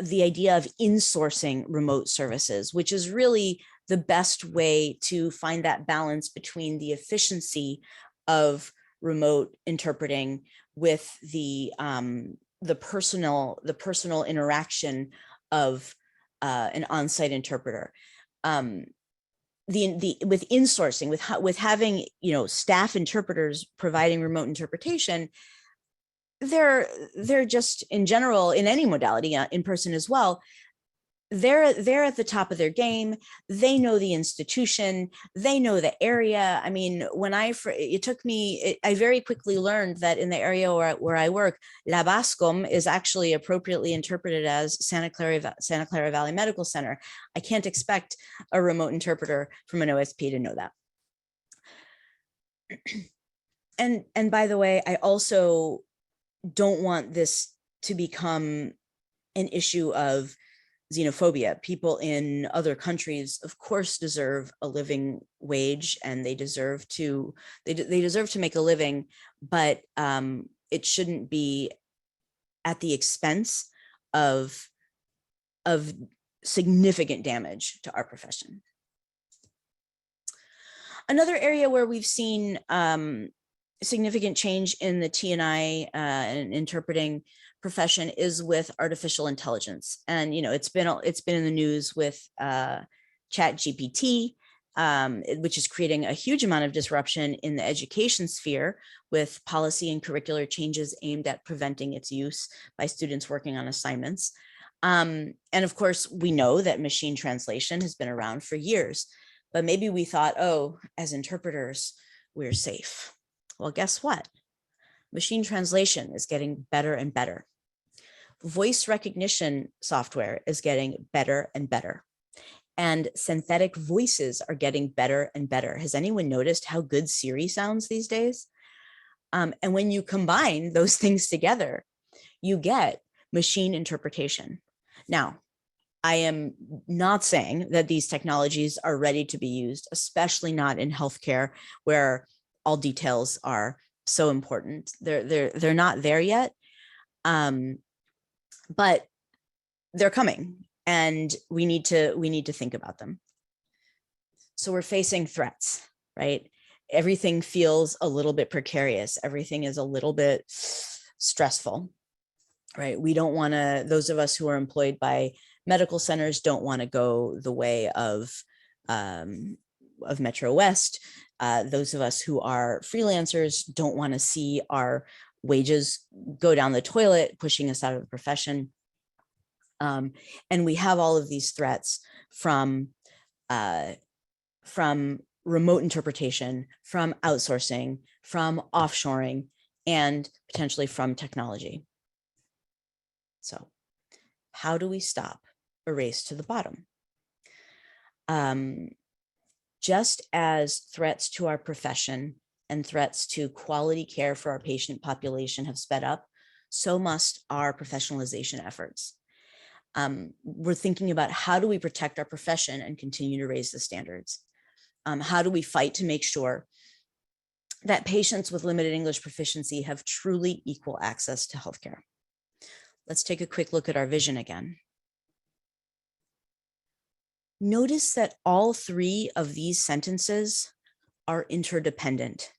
the idea of insourcing remote services, which is really the best way to find that balance between the efficiency of remote interpreting with the personal interaction of an on-site interpreter. With insourcing, with having staff interpreters providing remote interpretation, they're just in general, in any modality, in person as well, they're at the top of their game. They know the institution, they know the area. I mean, I very quickly learned that in the area where I work, La Bascom is actually appropriately interpreted as Santa Clara Valley Medical Center. I can't expect a remote interpreter from an OSP to know that. And by the way, I also don't want this to become an issue of xenophobia. People in other countries, of course, deserve a living wage, and they deserve to make a living, but it shouldn't be at the expense of significant damage to our profession. Another area where we've seen significant change in the T&I and interpreting profession is with artificial intelligence. And, it's been in the news with ChatGPT, which is creating a huge amount of disruption in the education sphere with policy and curricular changes aimed at preventing its use by students working on assignments. And of course, we know that machine translation has been around for years, but maybe we thought, oh, as interpreters, we're safe. Well, guess what? Machine translation is getting better and better. Voice recognition software is getting better and better. And synthetic voices are getting better and better. Has anyone noticed how good Siri sounds these days? And when you combine those things together, you get machine interpretation. Now, I am not saying that these technologies are ready to be used, especially not in healthcare, where all details are so important. They're not there yet, but they're coming, and we need to think about them. So we're facing threats, right? Everything feels a little bit precarious. Everything is a little bit stressful, right? We don't want to, those of us who are employed by medical centers don't want to go the way of Metro West. Those of us who are freelancers don't want to see our wages go down the toilet, pushing us out of the profession. And we have all of these threats from remote interpretation, from outsourcing, from offshoring, and potentially from technology. So how do we stop a race to the bottom? Just as threats to our profession and threats to quality care for our patient population have sped up, so must our professionalization efforts. We're thinking about how do we protect our profession and continue to raise the standards? How do we fight to make sure that patients with limited English proficiency have truly equal access to healthcare? Let's take a quick look at our vision again. Notice that all three of these sentences are interdependent.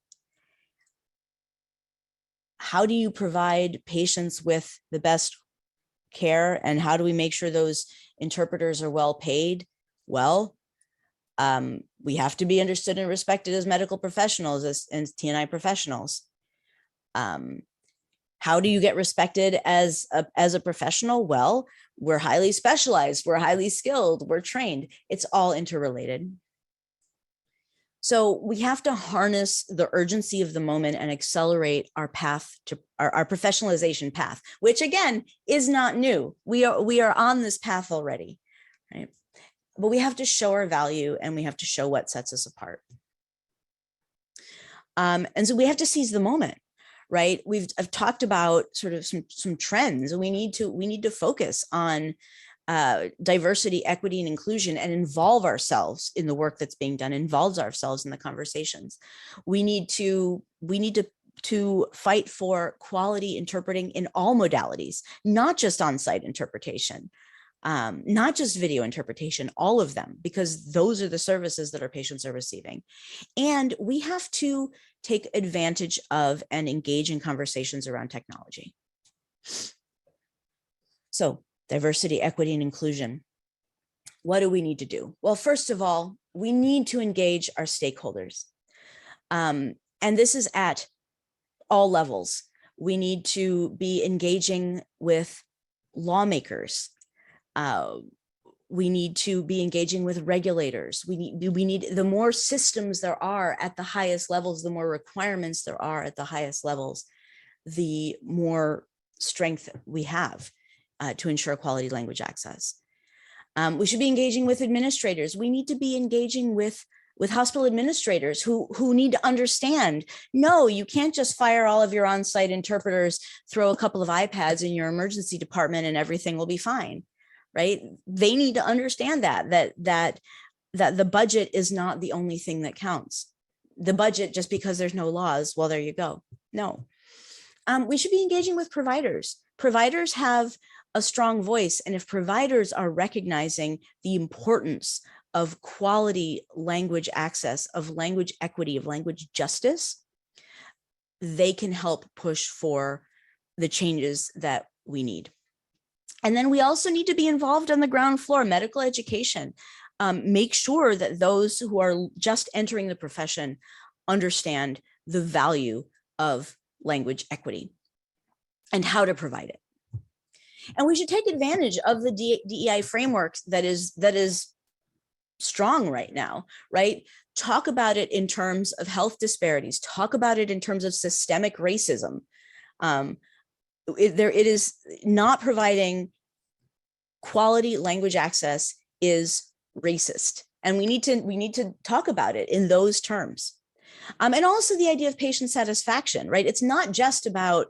How do you provide patients with the best care, and how do we make sure those interpreters are well paid? Well, we have to be understood and respected as medical professionals, as T&I professionals. How do you get respected as a professional? Well, we're highly specialized, we're highly skilled, we're trained. It's all interrelated. So we have to harness the urgency of the moment and accelerate our path to our professionalization path, which again is not new. We are on this path already, right? But we have to show our value, and we have to show what sets us apart. And so we have to seize the moment, right? I've talked about sort of some trends, and we need to focus on diversity, equity, and inclusion, and involve ourselves in the work that's being done, involve ourselves in the conversations. We need to fight for quality interpreting in all modalities, not just on-site interpretation, not just video interpretation, all of them, because those are the services that our patients are receiving. And we have to take advantage of and engage in conversations around technology. So, diversity, equity, and inclusion. What do we need to do? Well, first of all, we need to engage our stakeholders. And this is at all levels. We need to be engaging with lawmakers. We need to be engaging with regulators. We need the more systems there are at the highest levels, the more requirements there are at the highest levels, the more strength we have to ensure quality language access. We should be engaging with administrators. We need to be engaging with hospital administrators who need to understand, no, you can't just fire all of your on-site interpreters, throw a couple of iPads in your emergency department and everything will be fine, right? They need to understand that the budget is not the only thing that counts. The budget, just because there's no laws, well, there you go. No. We should be engaging with providers. providers have a strong voice, and if providers are recognizing the importance of quality language access, of language equity, of language justice, they can help push for the changes that we need. And then we also need to be involved on the ground floor, medical education. Make sure that those who are just entering the profession understand the value of language equity and how to provide it. And we should take advantage of the DEI framework that is strong right now, right? Talk about it in terms of health disparities, talk about it in terms of systemic racism. It is not providing quality language access is racist. And we need to talk about it in those terms. And also the idea of patient satisfaction, right? It's not just about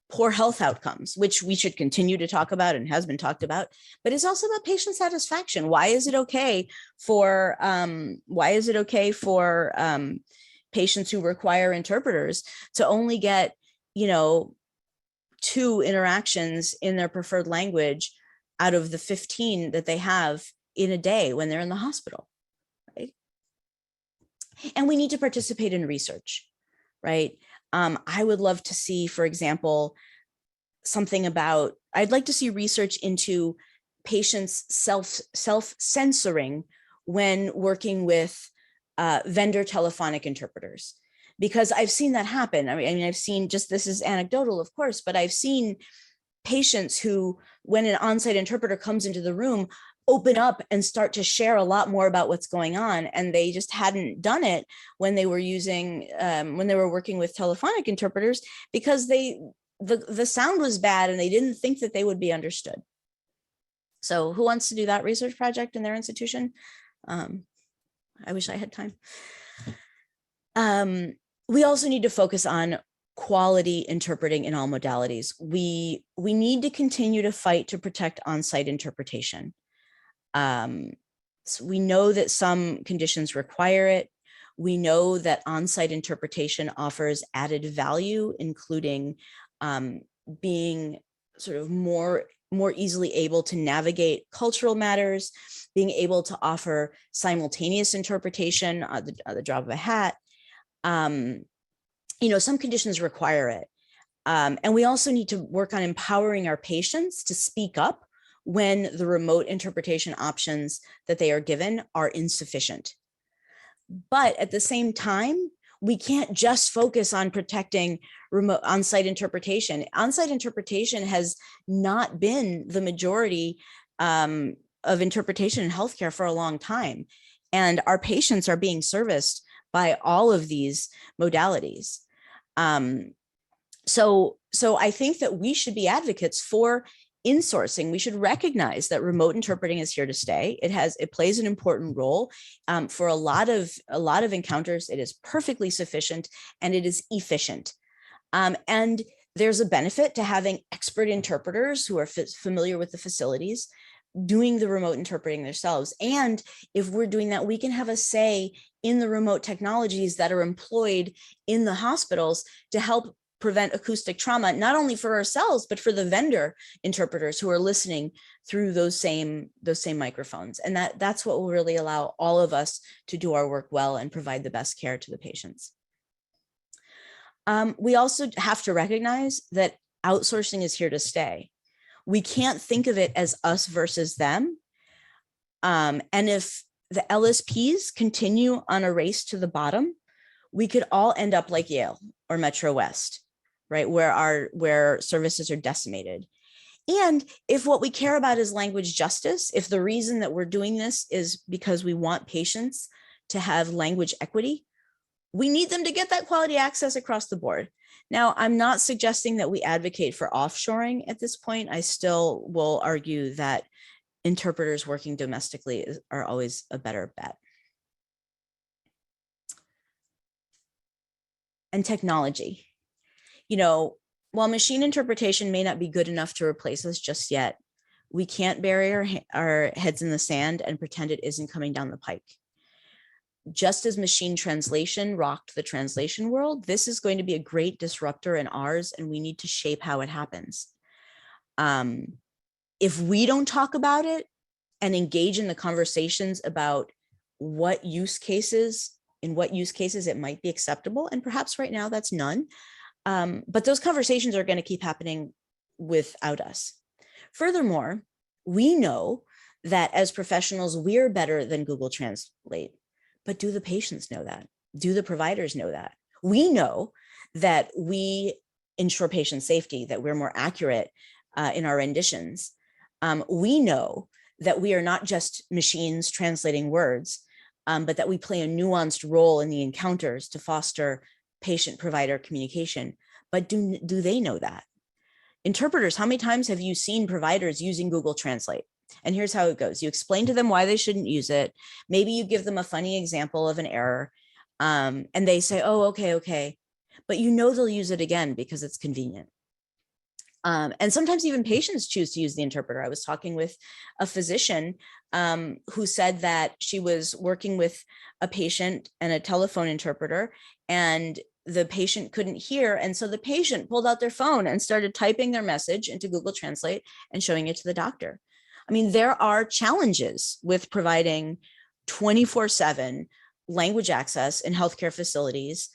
poor health outcomes, which we should continue to talk about and has been talked about, but it's also about patient satisfaction. Why is it okay for patients who require interpreters to only get, 2 interactions in their preferred language out of the 15 that they have in a day when they're in the hospital, right? And we need to participate in research, right? I would love to see, for example, I'd like to see research into patients self-censoring when working with vendor telephonic interpreters, because I've seen that happen. I mean, I've seen, this is anecdotal, of course, but I've seen patients who, when an on-site interpreter comes into the room, open up and start to share a lot more about what's going on. And they just hadn't done it when they were working with telephonic interpreters, because the sound was bad and they didn't think that they would be understood. So who wants to do that research project in their institution? I wish I had time. We also need to focus on quality interpreting in all modalities. We need to continue to fight to protect on-site interpretation. So we know that some conditions require it. We know that on-site interpretation offers added value, including being sort of more easily able to navigate cultural matters, being able to offer simultaneous interpretation at the drop of a hat. Some conditions require it. And we also need to work on empowering our patients to speak up when the remote interpretation options that they are given are insufficient. But at the same time, we can't just focus on protecting remote on-site interpretation. On-site interpretation has not been the majority of interpretation in healthcare for a long time. And our patients are being serviced by all of these modalities. So I think that we should be advocates for insourcing. We should recognize that remote interpreting is here to stay. It plays an important role for a lot of encounters. It is perfectly sufficient and it is efficient. And there's a benefit to having expert interpreters who are familiar with the facilities doing the remote interpreting themselves. And if we're doing that, we can have a say in the remote technologies that are employed in the hospitals to help prevent acoustic trauma, not only for ourselves, but for the vendor interpreters who are listening through those same microphones. And that's what will really allow all of us to do our work well and provide the best care to the patients. We also have to recognize that outsourcing is here to stay. We can't think of it as us versus them. And if the LSPs continue on a race to the bottom, we could all end up like Yale or Metro West, right? Where services are decimated. And if what we care about is language justice, if the reason that we're doing this is because we want patients to have language equity, we need them to get that quality access across the board. Now, I'm not suggesting that we advocate for offshoring at this point. I still will argue that interpreters working domestically are always a better bet. And technology. While machine interpretation may not be good enough to replace us just yet, we can't bury our heads in the sand and pretend it isn't coming down the pike. Just as machine translation rocked the translation world, this is going to be a great disruptor in ours, and we need to shape how it happens. If we don't talk about it and engage in the conversations about what use cases it might be acceptable, and perhaps right now that's none, but those conversations are going to keep happening without us. Furthermore, we know that as professionals, we're better than Google Translate, but do the patients know that? Do the providers know that? We know that we ensure patient safety, that we're more accurate in our renditions. We know that we are not just machines translating words, but that we play a nuanced role in the encounters to foster patient-provider communication. But do they know that? Interpreters, how many times have you seen providers using Google Translate? And here's how it goes. You explain to them why they shouldn't use it. Maybe you give them a funny example of an error, and they say, oh, okay. But you know they'll use it again because it's convenient. And sometimes even patients choose to use the interpreter. I was talking with a physician who said that she was working with a patient and a telephone interpreter, and the patient couldn't hear. And so the patient pulled out their phone and started typing their message into Google Translate and showing it to the doctor. I mean, there are challenges with providing 24/7 language access in healthcare facilities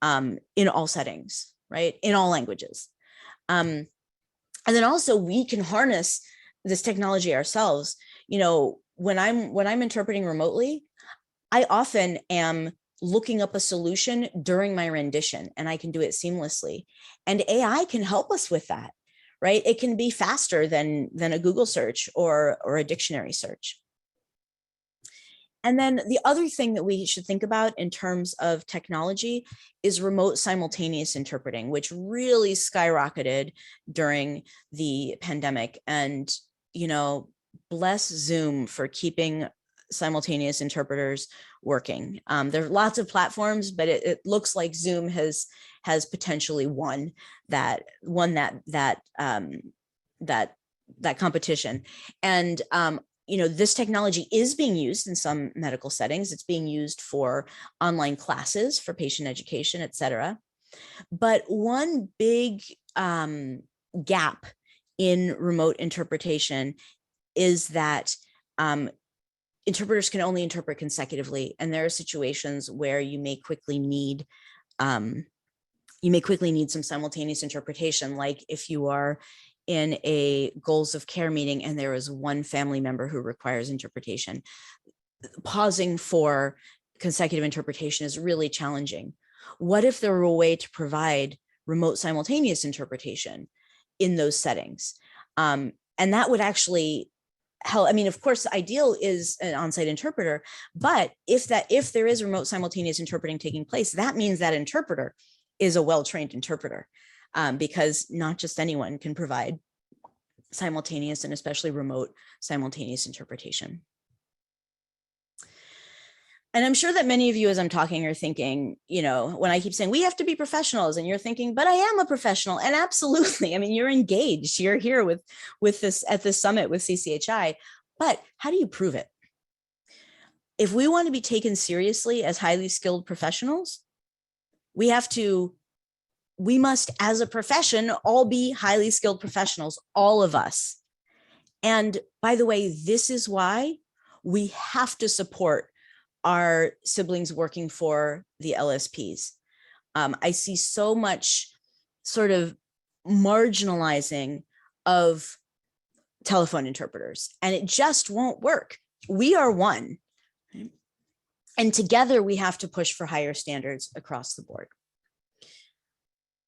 in all settings, right? In all languages. And then also we can harness this technology ourselves. You know, when I'm interpreting remotely, I often am looking up a solution during my rendition, and I can do it seamlessly. And AI can help us with that, right? It can be faster than a Google search or a dictionary search. And then the other thing that we should think about in terms of technology is remote simultaneous interpreting, which really skyrocketed during the pandemic. And, you know, bless Zoom for keeping simultaneous interpreters working. There are lots of platforms, but it looks like Zoom has potentially won that competition. And you know, this technology is being used in some medical settings. It's being used for online classes, for patient education, et cetera. But one big gap in remote interpretation is that interpreters can only interpret consecutively. And there are situations where you may quickly need some simultaneous interpretation, like if you are in a goals of care meeting and there is one family member who requires interpretation. Pausing for consecutive interpretation is really challenging. What if there were a way to provide remote simultaneous interpretation in those settings? And that would actually help. I mean, of course, the ideal is an on-site interpreter, but if there is remote simultaneous interpreting taking place, that means that interpreter is a well-trained interpreter. Because not just anyone can provide simultaneous and especially remote simultaneous interpretation. And I'm sure that many of you, as I'm talking, are thinking, you know, when I keep saying we have to be professionals, and you're thinking, but I am a professional. And absolutely, I mean, you're engaged. You're here with this at this summit with CCHI, but how do you prove it? If we want to be taken seriously as highly skilled professionals, we must, as a profession, all be highly skilled professionals, all of us. And by the way, this is why we have to support our siblings working for the LSPs. I see so much sort of marginalizing of telephone interpreters, and it just won't work. We are one. And together we have to push for higher standards across the board.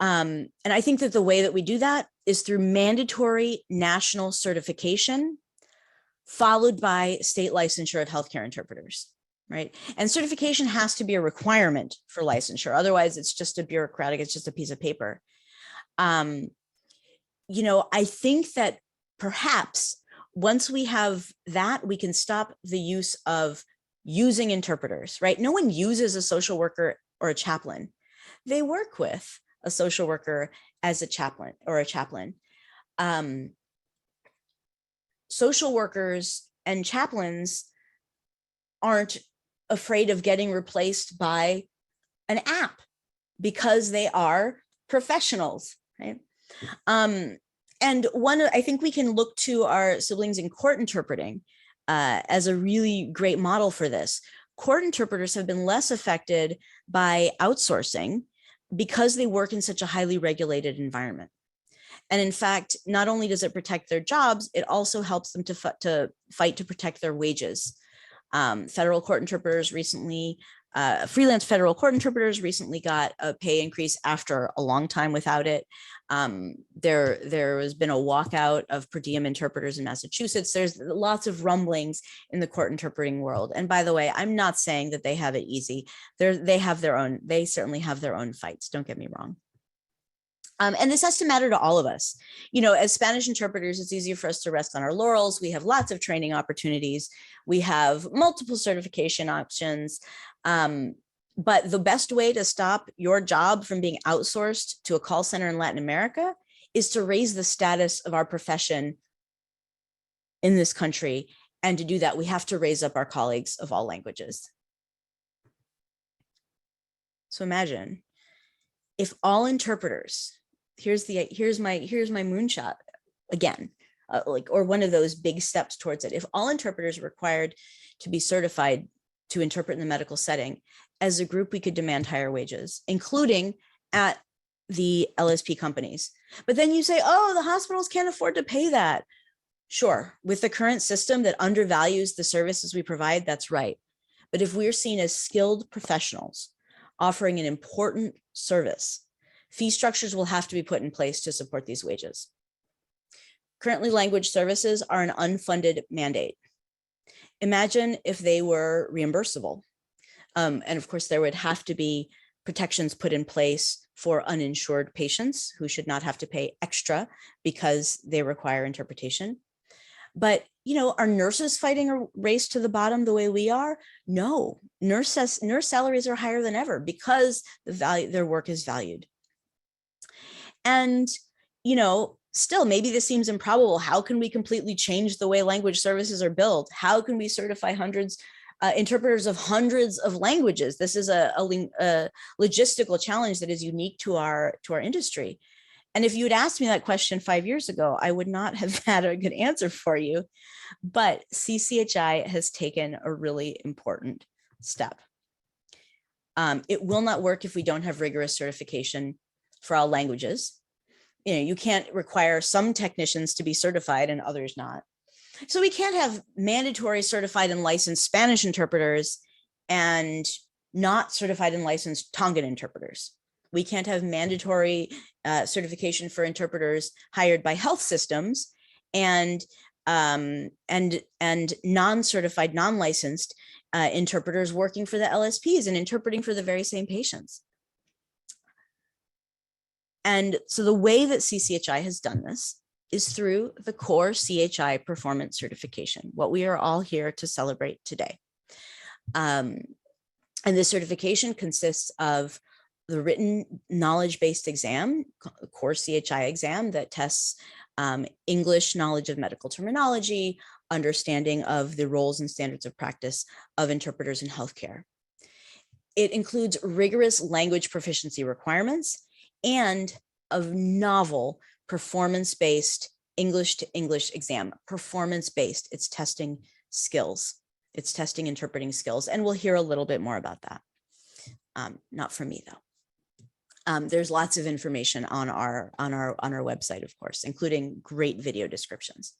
And I think that the way that we do that is through mandatory national certification, followed by state licensure of healthcare interpreters, right? And certification has to be a requirement for licensure. Otherwise, it's just a bureaucratic, it's just a piece of paper. You know, I think that perhaps once we have that, we can stop the use of using interpreters, right? No one uses a social worker or a chaplain. They work with a social worker as a chaplain or a chaplain. Social workers and chaplains aren't afraid of getting replaced by an app because they are professionals, right? And And I think we can look to our siblings in court interpreting as a really great model for this. Court interpreters have been less affected by outsourcing because they work in such a highly regulated environment. And in fact, not only does it protect their jobs, it also helps them to fight to protect their wages. Federal court interpreters recently, freelance federal court interpreters recently got a pay increase after a long time without it. There has been a walkout of per diem interpreters in Massachusetts. There's lots of rumblings in the court interpreting world. And by the way, I'm not saying that they have it easy. They certainly have their own fights, don't get me wrong. And this has to matter to all of us. As Spanish interpreters, it's easier for us to rest on our laurels. We have lots of training opportunities. We have multiple certification options. But the best way to stop your job from being outsourced to a call center in Latin America is to raise the status of our profession in this country. And to do that, we have to raise up our colleagues of all languages. So imagine if all interpreters, here's my moonshot again, or one of those big steps towards it. If all interpreters are required to be certified to interpret in the medical setting, as a group, we could demand higher wages, including at the LSP companies. But then you say, oh, the hospitals can't afford to pay that. Sure, with the current system that undervalues the services we provide, that's right. But if we're seen as skilled professionals offering an important service, fee structures will have to be put in place to support these wages. Currently, language services are an unfunded mandate. Imagine if they were reimbursable. And of course, there would have to be protections put in place for uninsured patients who should not have to pay extra because they require interpretation. But, are nurses fighting a race to the bottom the way we are? No, nurse salaries are higher than ever because their work is valued. And, still, maybe this seems improbable. How can we completely change the way language services are billed? How can we certify interpreters of hundreds of languages? This is a logistical challenge that is unique to our industry. And if you had asked me that question 5 years ago, I would not have had a good answer for you. But CCHI has taken a really important step. It will not work if we don't have rigorous certification for all languages. You can't require some technicians to be certified and others not. So we can't have mandatory certified and licensed Spanish interpreters and not certified and licensed Tongan interpreters. We can't have mandatory certification for interpreters hired by health systems and non-certified, non-licensed interpreters working for the LSPs and interpreting for the very same patients. And so the way that CCHI has done this is through the CoreCHI-Performance certification, what we are all here to celebrate today. And this certification consists of the written knowledge-based exam, CoreCHI exam, that tests English knowledge of medical terminology, understanding of the roles and standards of practice of interpreters in healthcare. It includes rigorous language proficiency requirements and a novel performance-based English to English exam, performance-based. It's testing skills. It's testing interpreting skills. And we'll hear a little bit more about that. Not from me though. There's lots of information on our website, of course, including great video descriptions.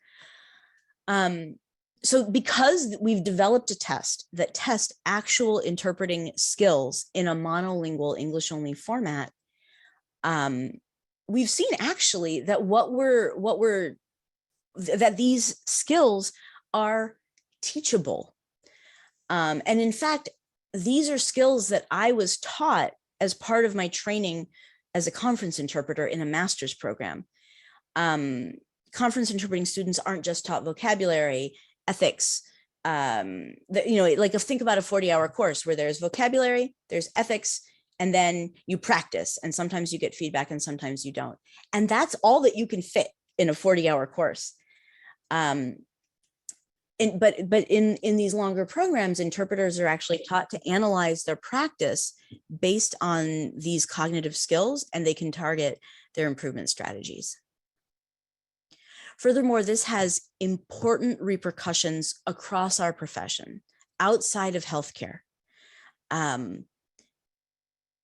So because we've developed a test that tests actual interpreting skills in a monolingual English-only format, we've seen actually that that these skills are teachable. And in fact, these are skills that I was taught as part of my training as a conference interpreter in a master's program. Conference interpreting students aren't just taught vocabulary, ethics, think about a 40-hour course where there's vocabulary, there's ethics, and then you practice, and sometimes you get feedback and sometimes you don't. And that's all that you can fit in a 40-hour course. But in these longer programs, interpreters are actually taught to analyze their practice based on these cognitive skills, and they can target their improvement strategies. Furthermore, this has important repercussions across our profession, outside of healthcare.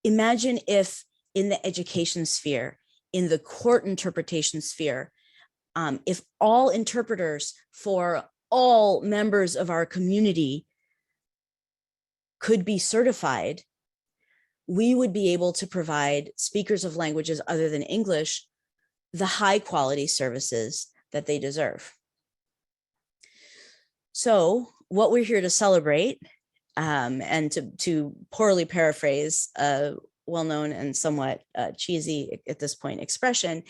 Imagine if in the education sphere, in the court interpretation sphere, if all interpreters for all members of our community could be certified, we would be able to provide speakers of languages other than English the high quality services that they deserve. So what we're here to celebrate, and to poorly paraphrase a well-known and somewhat cheesy at this point expression,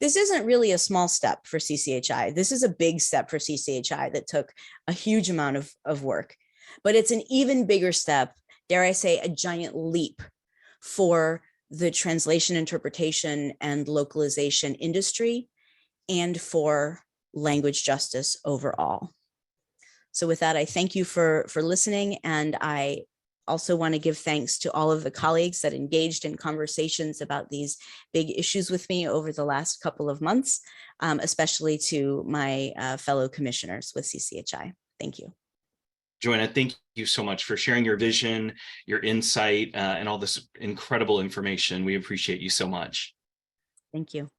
this isn't really a small step for CCHI. This is a big step for CCHI that took a huge amount of work, but it's an even bigger step, dare I say, a giant leap for the translation, interpretation, and localization industry, and for language justice overall. So with that, I thank you for listening, and I also want to give thanks to all of the colleagues that engaged in conversations about these big issues with me over the last couple of months, especially to my fellow commissioners with CCHI. Thank you. Johanna, thank you so much for sharing your vision, your insight, and all this incredible information. We appreciate you so much. Thank you.